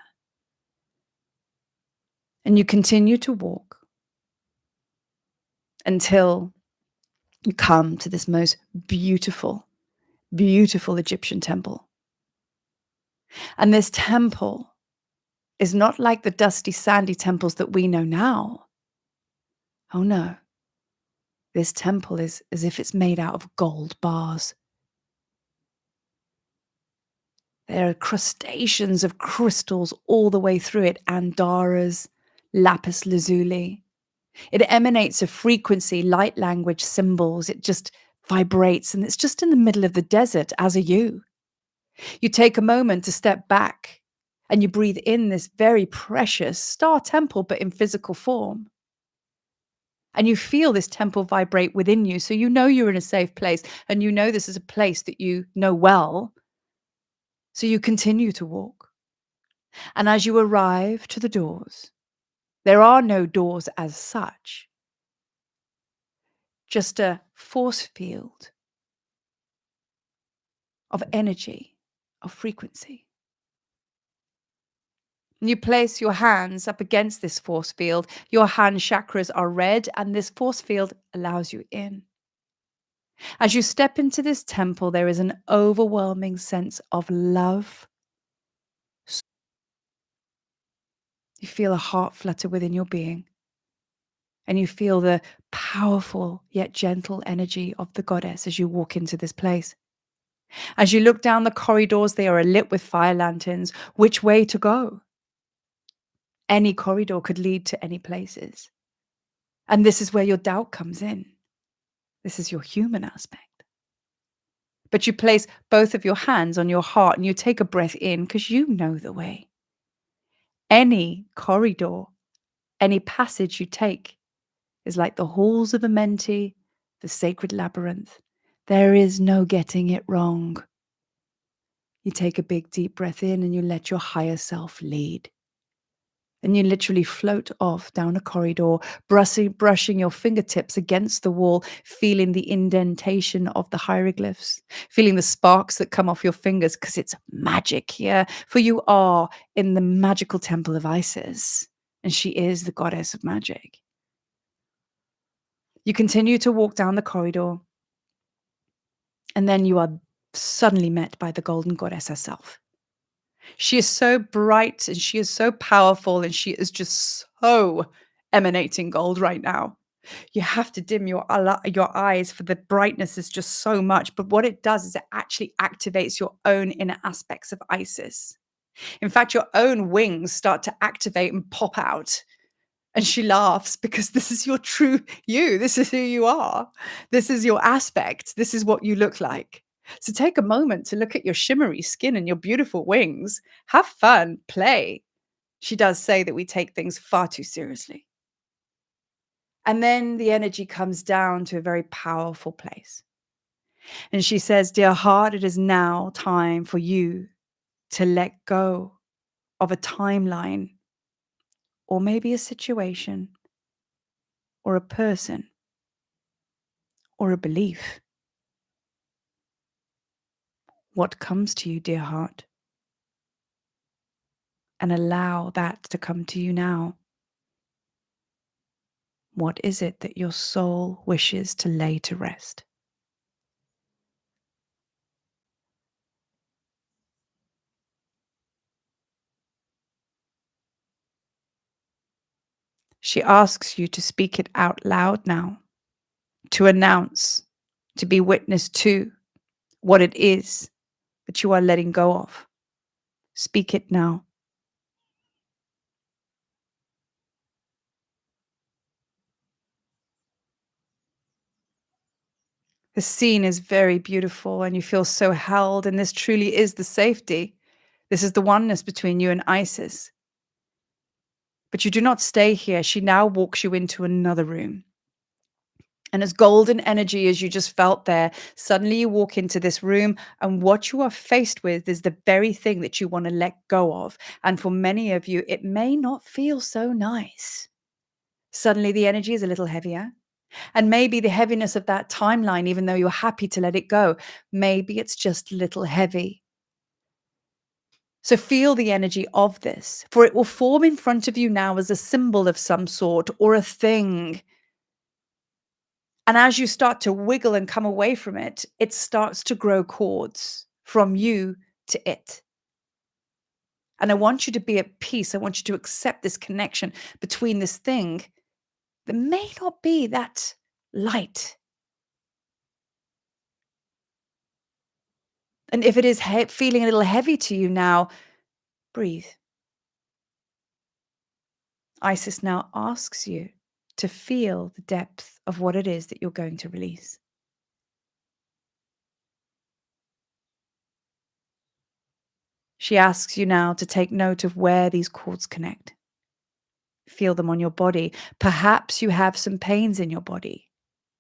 And you continue to walk until you come to this most beautiful, beautiful Egyptian temple. And this temple is not like the dusty, sandy temples that we know now. Oh no. This temple is as if it's made out of gold bars. There are crustaceans of crystals all the way through it, andaras, lapis lazuli. It emanates a frequency, light language, symbols. It just vibrates, and it's just in the middle of the desert, as are you. You take a moment to step back, and you breathe in this very precious star temple, but in physical form. And you feel this temple vibrate within you, so you know you're in a safe place, and you know this is a place that you know well. So you continue to walk. And as you arrive to the doors, there are no doors as such, just a force field of energy, of frequency. And you place your hands up against this force field. Your hand chakras are red, and this force field allows you in. As you step into this temple, there is an overwhelming sense of love. You feel a heart flutter within your being. And you feel the powerful yet gentle energy of the goddess as you walk into this place. As you look down the corridors, they are lit with fire lanterns. Which way to go? Any corridor could lead to any places. And this is where your doubt comes in. This is your human aspect. But you place both of your hands on your heart and you take a breath in because you know the way. Any corridor, any passage you take is like the halls of Amenti, the sacred labyrinth. There is no getting it wrong. You take a big deep breath in and you let your higher self lead. And you literally float off down a corridor, brushing your fingertips against the wall, feeling the indentation of the hieroglyphs, feeling the sparks that come off your fingers because it's magic here. For you are in the magical temple of Isis, and she is the goddess of magic. You continue to walk down the corridor, and then you are suddenly met by the golden goddess herself. She is so bright and she is so powerful and she is just so emanating gold right now. You have to dim your eyes for the brightness is just so much. But what it does is it actually activates your own inner aspects of Isis. In fact, your own wings start to activate and pop out. And she laughs because this is your true you. This is who you are. This is your aspect. This is what you look like. So take a moment to look at your shimmery skin and your beautiful wings. Have fun, play. She does say that we take things far too seriously. And then the energy comes down to a very powerful place. And she says, "Dear heart, it is now time for you to let go of a timeline or maybe a situation or a person or a belief. What comes to you, dear heart? And allow that to come to you now. What is it that your soul wishes to lay to rest?" She asks you to speak it out loud now, to announce, to be witness to what it is that you are letting go of. Speak it now. The scene is very beautiful and you feel so held, and this truly is the safety. This is the oneness between you and Isis. But you do not stay here. She now walks you into another room. And as golden energy as you just felt there, suddenly you walk into this room, and what you are faced with is the very thing that you want to let go of. And for many of you, it may not feel so nice. Suddenly the energy is a little heavier. And maybe the heaviness of that timeline, even though you're happy to let it go, maybe it's just a little heavy. So feel the energy of this, for it will form in front of you now as a symbol of some sort or a thing. And as you start to wiggle and come away from it, it starts to grow chords from you to it. And I want you to be at peace. I want you to accept this connection between this thing that may not be that light. And if it is feeling a little heavy to you now, breathe. Isis now asks you to feel the depth of what it is that you're going to release. She asks you now to take note of where these cords connect. Feel them on your body. Perhaps you have some pains in your body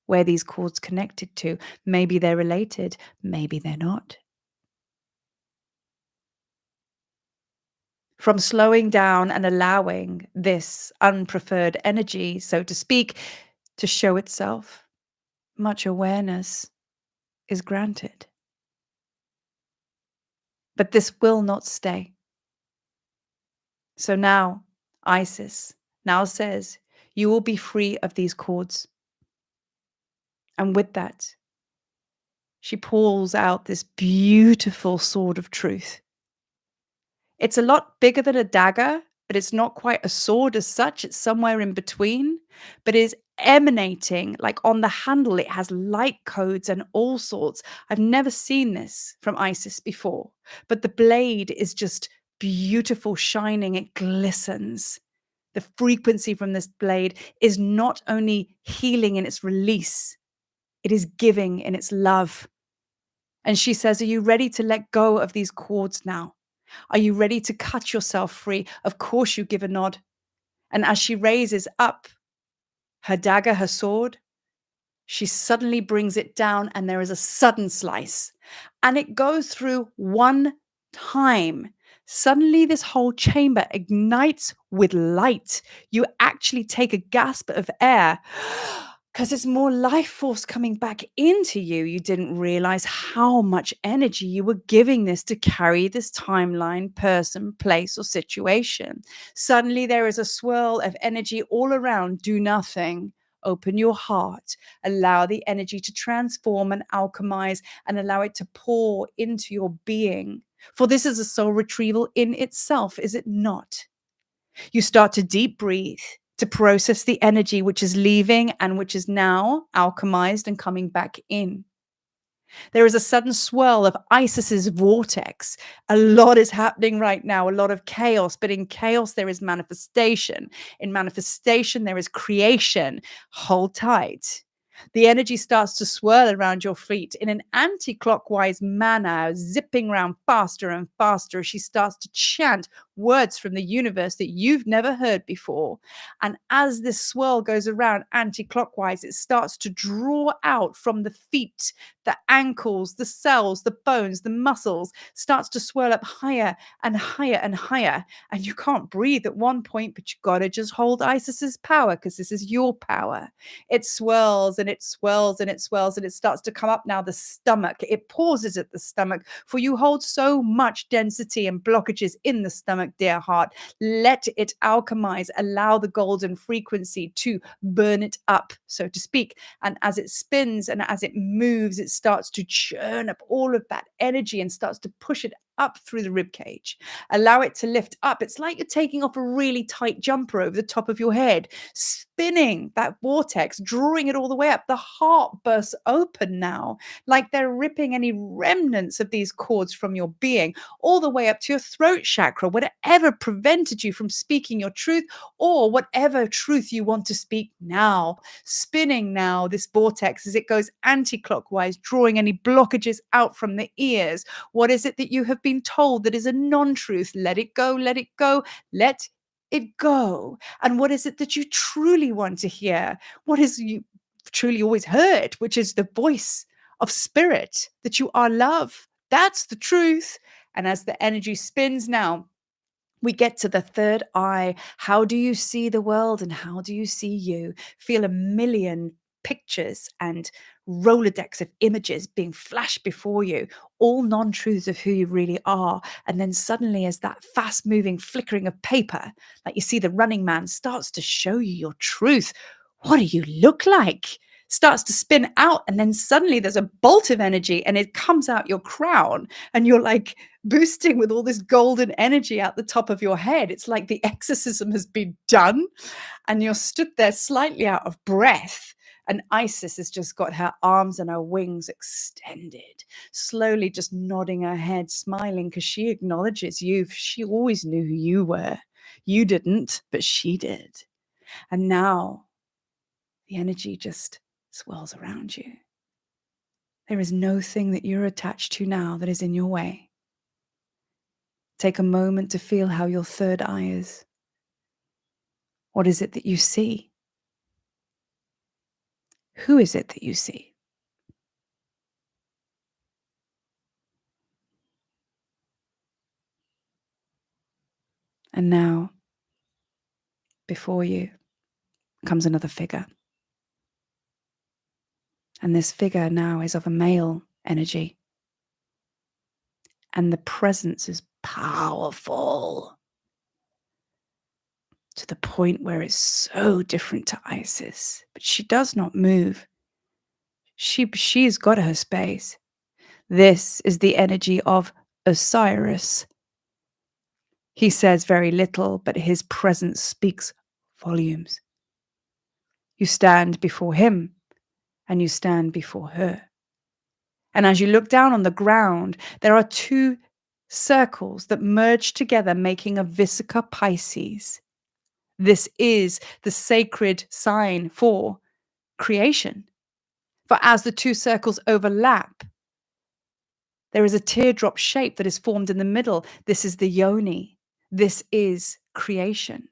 where these cords connected to. Maybe they're related, maybe they're not. From slowing down and allowing this unpreferred energy, so to speak, to show itself, much awareness is granted. But this will not stay. So now, Isis now says, you will be free of these cords. And with that, she pulls out this beautiful sword of truth. It's a lot bigger than a dagger, but it's not quite a sword as such. It's somewhere in between, but is emanating like on the handle. It has light codes and all sorts. I've never seen this from Isis before, but the blade is just beautiful, shining. It glistens. The frequency from this blade is not only healing in its release, it is giving in its love. And she says, are you ready to let go of these cords now? Are you ready to cut yourself free? Of course, you give a nod. And as she raises up her dagger, her sword, she suddenly brings it down, and there is a sudden slice. And it goes through one time, Suddenly, this whole chamber ignites with light. You actually take a gasp of air because it's more life force coming back into you. You didn't realize how much energy you were giving this to carry this timeline, person, place, or situation. Suddenly, there is a swirl of energy all around. Do nothing. Open your heart. Allow the energy to transform and alchemize and allow it to pour into your being. For this is a soul retrieval in itself, is it not? You start to deep breathe to process the energy which is leaving and which is now alchemized and coming back in. There is a sudden swirl of Isis's vortex. A lot is happening right now, a lot of chaos, but in chaos, there is manifestation. In manifestation, there is creation. Hold tight. The energy starts to swirl around your feet in an anti clockwise manner, zipping around faster and faster as she starts to chant words from the universe that you've never heard before. And as this swirl goes around anti clockwise, it starts to draw out from the feet, the ankles, the cells, the bones, the muscles, starts to swirl up higher and higher and higher. And you can't breathe at one point, but you got to just hold Isis's power because this is your power. It swirls and it swirls and it swirls and it starts to come up now the stomach. It pauses at the stomach, for you hold so much density and blockages in the stomach, dear heart. Let it alchemize. Allow the golden frequency to burn it up, so to speak. And as it spins and as it moves, it starts to churn up all of that energy and starts to push it up through the rib cage. Allow it to lift up. It's like you're taking off a really tight jumper over the top of your head, spinning that vortex, drawing it all the way up. The heart bursts open now, like they're ripping any remnants of these cords from your being all the way up to your throat chakra, whatever prevented you from speaking your truth or whatever truth you want to speak now. Spinning now, this vortex as it goes anti-clockwise, drawing any blockages out from the ears. What is it that you have been told that is a non-truth? Let it go, let it go, let it go. And what is it that you truly want to hear? What is you truly always heard, which is the voice of spirit, that you are love. That's the truth. And as the energy spins now, we get to the third eye. How do you see the world and how do you see you? Feel a million pictures and Rolodex of images being flashed before you, all non-truths of who you really are. And then suddenly, as that fast-moving flickering of paper, like you see the running man, starts to show you your truth. What do you look like? Starts to spin out, and then suddenly there's a bolt of energy and it comes out your crown, and you're like boosting with all this golden energy out the top of your head. It's like the exorcism has been done, and you're stood there slightly out of breath. And Isis has just got her arms and her wings extended, slowly just nodding her head, smiling because she acknowledges you. She always knew who you were. You didn't, but she did. And now the energy just swirls around you. There is no thing that you're attached to now that is in your way. Take a moment to feel how your third eye is. What is it that you see? Who is it that you see? And now, before you comes another figure. And this figure now is of a male energy. And the presence is powerful to the point where it's so different to Isis. But she does not move. She's got her space. This is the energy of Osiris. He says very little, but his presence speaks volumes. You stand before him, and you stand before her. And as you look down on the ground, there are two circles that merge together, making a Vesica Pisces. This is the sacred sign for creation. For as the two circles overlap, there is a teardrop shape that is formed in the middle. This is the yoni. This is creation.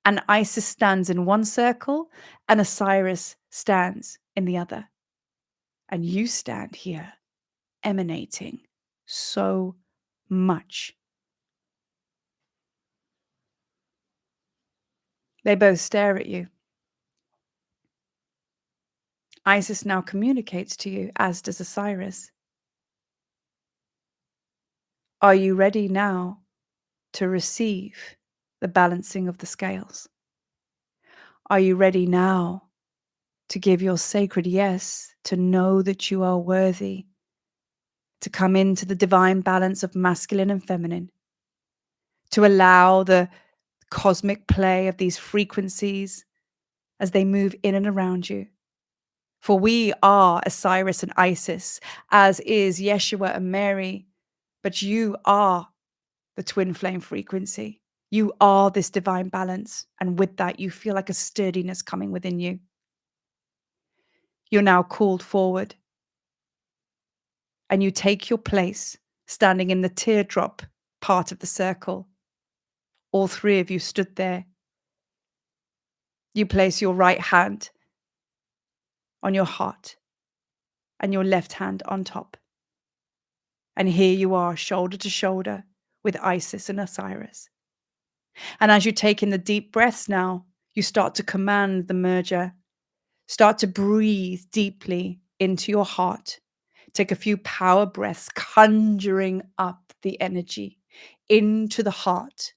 And Isis stands in one circle and Osiris stands in the other. And you stand here emanating so much They both stare at you. Isis now communicates to you, as does Osiris. Are you ready now to receive the balancing of the scales? Are you ready now to give your sacred yes, to know that you are worthy, to come into the divine balance of masculine and feminine, to allow the cosmic play of these frequencies as they move in and around you? For we are Osiris and Isis, as is Yeshua and Mary, but you are the twin flame frequency. You are this divine balance. And with that, you feel like a sturdiness coming within you. You're now called forward. And you take your place standing in the teardrop part of the circle. All three of you stood there. You place your right hand on your heart and your left hand on top. And here you are, shoulder to shoulder with Isis and Osiris. And as you take in the deep breaths now, you start to command the merger. Start to breathe deeply into your heart. Take a few power breaths, conjuring up the energy into the heart.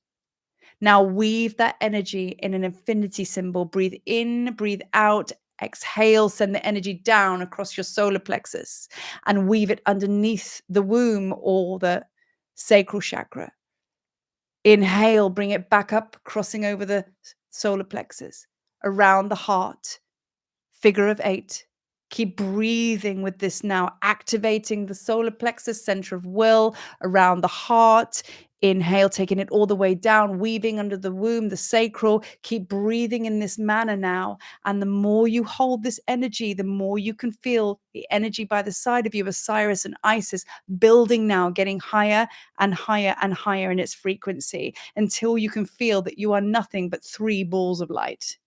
Now weave that energy in an infinity symbol. Breathe in, breathe out, exhale, send the energy down across your solar plexus and weave it underneath the womb or the sacral chakra. Inhale, bring it back up, crossing over the solar plexus, around the heart, figure of 8. Keep breathing with this now, activating the solar plexus, center of will, around the heart. Inhale, taking it all the way down, weaving under the womb, the sacral. Keep breathing in this manner now. And the more you hold this energy, the more you can feel the energy by the side of you, Osiris and Isis, building now, getting higher and higher and higher in its frequency until you can feel that you are nothing but 3 balls of light.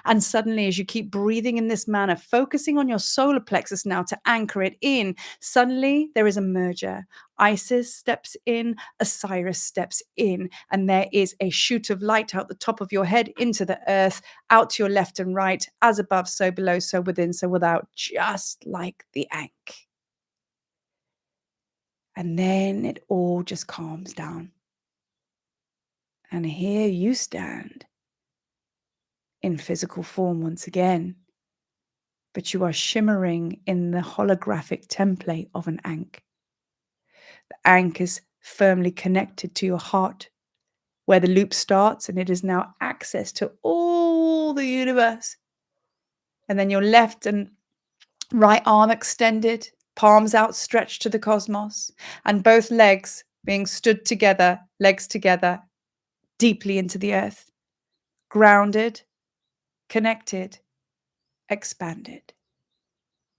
And suddenly, as you keep breathing in this manner, focusing on your solar plexus now to anchor it in, suddenly there is a merger. Isis steps in, Osiris steps in, and there is a shoot of light out the top of your head into the earth, out to your left and right, as above, so below, so within, so without, just like the Ankh. And then it all just calms down. And here you stand in physical form once again, but you are shimmering in the holographic template of an Ankh. The Ankh is firmly connected to your heart, where the loop starts, and it is now access to all the universe. And then your left and right arm extended, palms outstretched to the cosmos, and both legs being stood together, legs together, deeply into the earth, grounded, connected, expanded.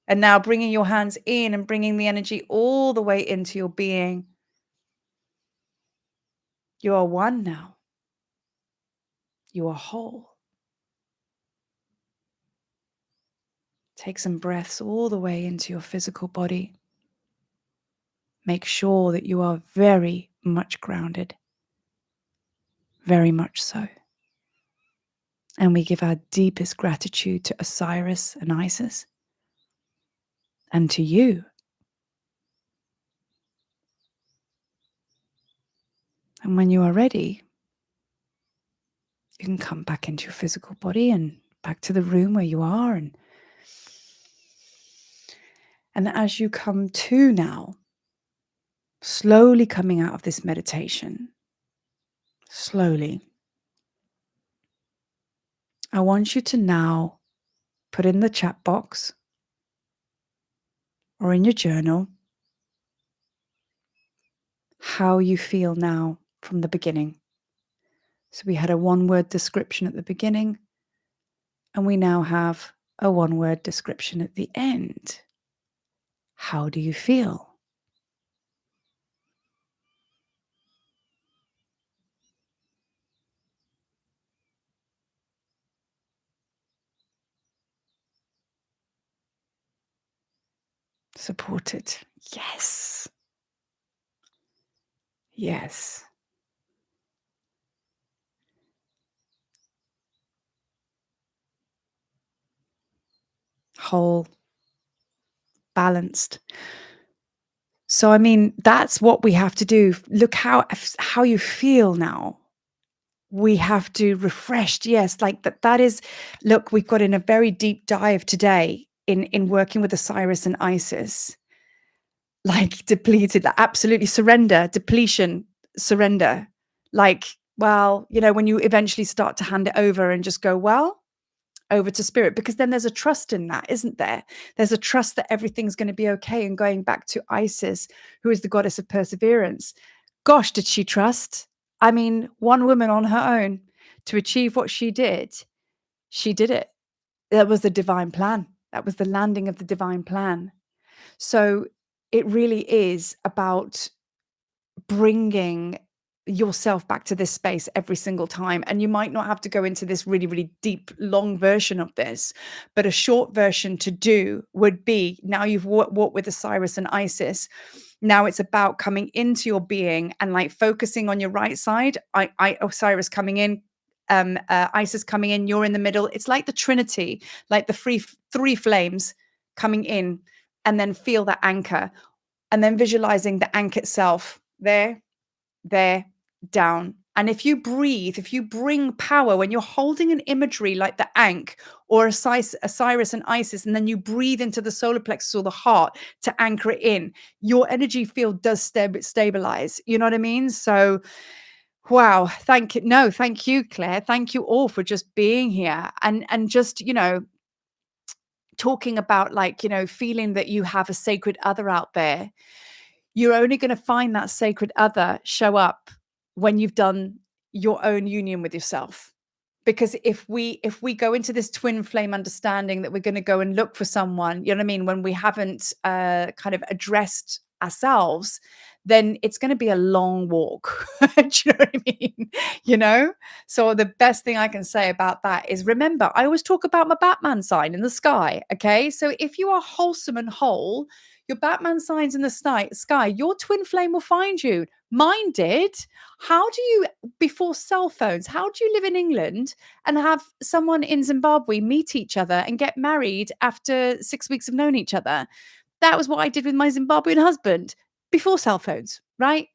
And now bringing your hands in and bringing the energy all the way into your being. You are one now. You are whole. Take some breaths all the way into your physical body. Make sure that you are very much grounded. Very much so. And we give our deepest gratitude to Osiris and Isis. And to you. And when you are ready, you can come back into your physical body and back to the room where you are. And as you come to now, slowly coming out of this meditation, slowly, I want you to now put in the chat box or in your journal how you feel now from the beginning. So we had a 1-word description at the beginning, and we now have a 1-word description at the end. How do you feel? Supported. Yes. Yes. whole, balanced. So, I mean, that's what we have to do. Look how you feel now. We have to refreshed. Yes, like that is, look, we've got in a very deep dive today in working with Osiris and Isis, like depleted, like, absolutely surrender, depletion, surrender. Like, well, when you eventually start to hand it over and just go, well, over to spirit, because then there's a trust in that, isn't there? There's a trust that everything's going to be okay. And going back to Isis, who is the goddess of perseverance, gosh, did she trust? I mean, one woman on her own to achieve what she did it. That was the divine plan. That was the landing of the divine plan. So it really is about bringing yourself back to this space every single time. And you might not have to go into this really, really deep, long version of this, but a short version to do would be, now you've walked with Osiris and Isis. Now it's about coming into your being and like focusing on your right side. Osiris coming in, Isis coming in, you're in the middle. It's like the Trinity, like the three flames coming in, and then feel that anchor, and then visualizing the anchor itself there, down. And if you breathe, if you bring power, when you're holding an imagery like the Ankh or Osiris and Isis, and then you breathe into the solar plexus or the heart to anchor it in, your energy field does stabilize. You know what I mean? So, wow. Thank you. No, thank you, Claire. Thank you all for just being here and just, talking about, like, feeling that you have a sacred other out there. You're only going to find that sacred other show up when you've done your own union with yourself. Because if we go into this twin flame understanding that we're going to go and look for someone, you know what I mean, when we haven't kind of addressed ourselves, then it's going to be a long walk. Do you know what I mean? So the best thing I can say about that is, remember, I always talk about my Batman sign in the sky. Okay, so if you are wholesome and whole, your Batman signs in the sky, your twin flame will find you. Mine did. How do you, before cell phones, how do you live in England and have someone in Zimbabwe meet each other and get married after 6 weeks of knowing each other? That was what I did with my Zimbabwean husband before cell phones, right?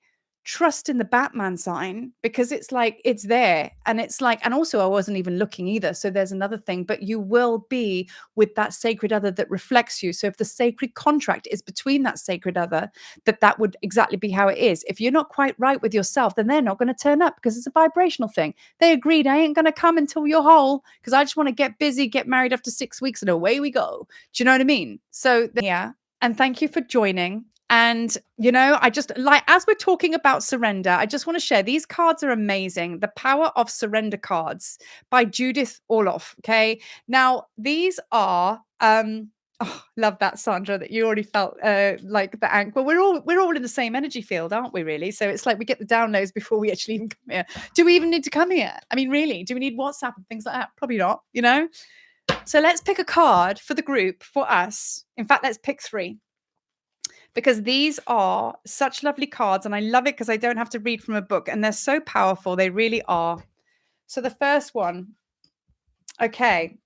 Trust in the Batman sign, because it's like, it's there. And it's like, and also I wasn't even looking either. So there's another thing, but you will be with that sacred other that reflects you. So if the sacred contract is between that sacred other, that would exactly be how it is. If you're not quite right with yourself, then they're not going to turn up, because it's a vibrational thing. They agreed, I ain't going to come until you're whole, because I just want to get busy, get married after 6 weeks, and away we go. Do you know what I mean? So yeah. And thank you for joining. And, I just like, as we're talking about surrender, I just want to share, these cards are amazing. The Power of Surrender cards by Judith Orloff. Okay. Now, these are, love that, Sandra, that you already felt like the Ankh. Well, we're all in the same energy field, aren't we, really? So it's like we get the downloads before we actually even come here. Do we even need to come here? I mean, really, do we need WhatsApp and things like that? Probably not, So let's pick a card for the group, for us. In fact, let's pick 3. Because these are such lovely cards, and I love it because I don't have to read from a book, and they're so powerful. They really are. So the first one, okay.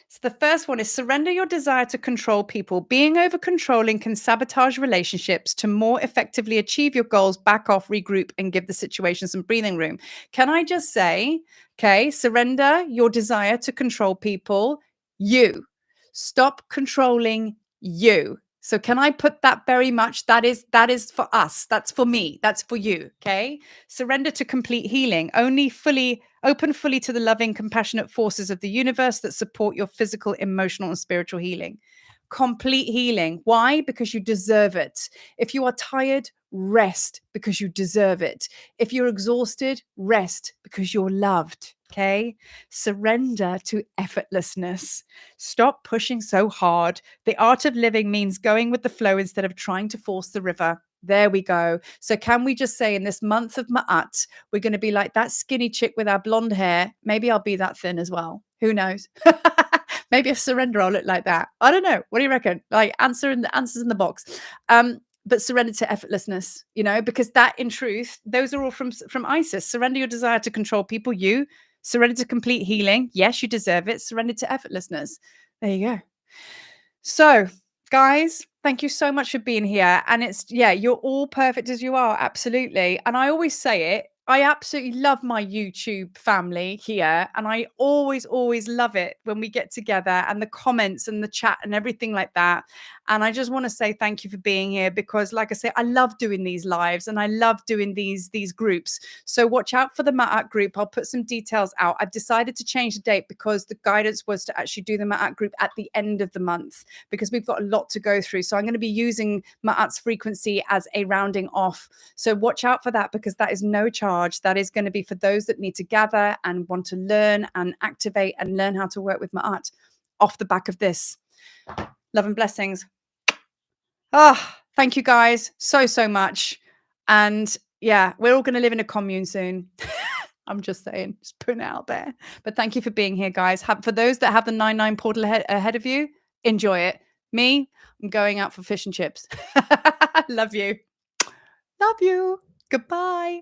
So the first one is, surrender your desire to control people. Being over controlling can sabotage relationships. To more effectively achieve your goals, back off, regroup, and give the situation some breathing room. Can I just say, okay, surrender your desire to control people. You stop controlling you. So can I put that very much? That is for us. That's for me. That's for you. Okay. Surrender to complete healing. Only open fully to the loving, compassionate forces of the universe that support your physical, emotional, and spiritual healing. Complete healing. Why? Because you deserve it. If you are tired, rest, because you deserve it. If you're exhausted, rest, because you're loved. Okay. Surrender to effortlessness. Stop pushing so hard. The art of living means going with the flow instead of trying to force the river. There we go. So can we just say, in this month of Ma'at, we're going to be like that skinny chick with our blonde hair. Maybe I'll be that thin as well. Who knows? Maybe if surrender, I'll look like that. I don't know. What do you reckon? Like, answers in the box. But surrender to effortlessness, because that, in truth, those are all from Isis. Surrender your desire to control people. You surrender to complete healing. Yes, you deserve it. Surrender to effortlessness. There you go. So, guys, thank you so much for being here. And it's, yeah, you're all perfect as you are. Absolutely. And I always say it. I absolutely love my YouTube family here. And I always, always love it when we get together and the comments and the chat and everything like that. And I just want to say thank you for being here because, like I say, I love doing these lives and I love doing these groups. So watch out for the Ma'at group. I'll put some details out. I've decided to change the date because the guidance was to actually do the Ma'at group at the end of the month because we've got a lot to go through. So I'm going to be using Ma'at's frequency as a rounding off. So watch out for that because that is no charge. That is going to be for those that need to gather and want to learn and activate and learn how to work with Ma'at off the back of this. Love and blessings. Ah, thank you guys so, so much. And yeah, we're all going to live in a commune soon. I'm just saying, just putting it out there. But thank you for being here, guys. For those that have the 9-9 portal ahead of you, enjoy it. Me, I'm going out for fish and chips. Love you. Love you. Goodbye.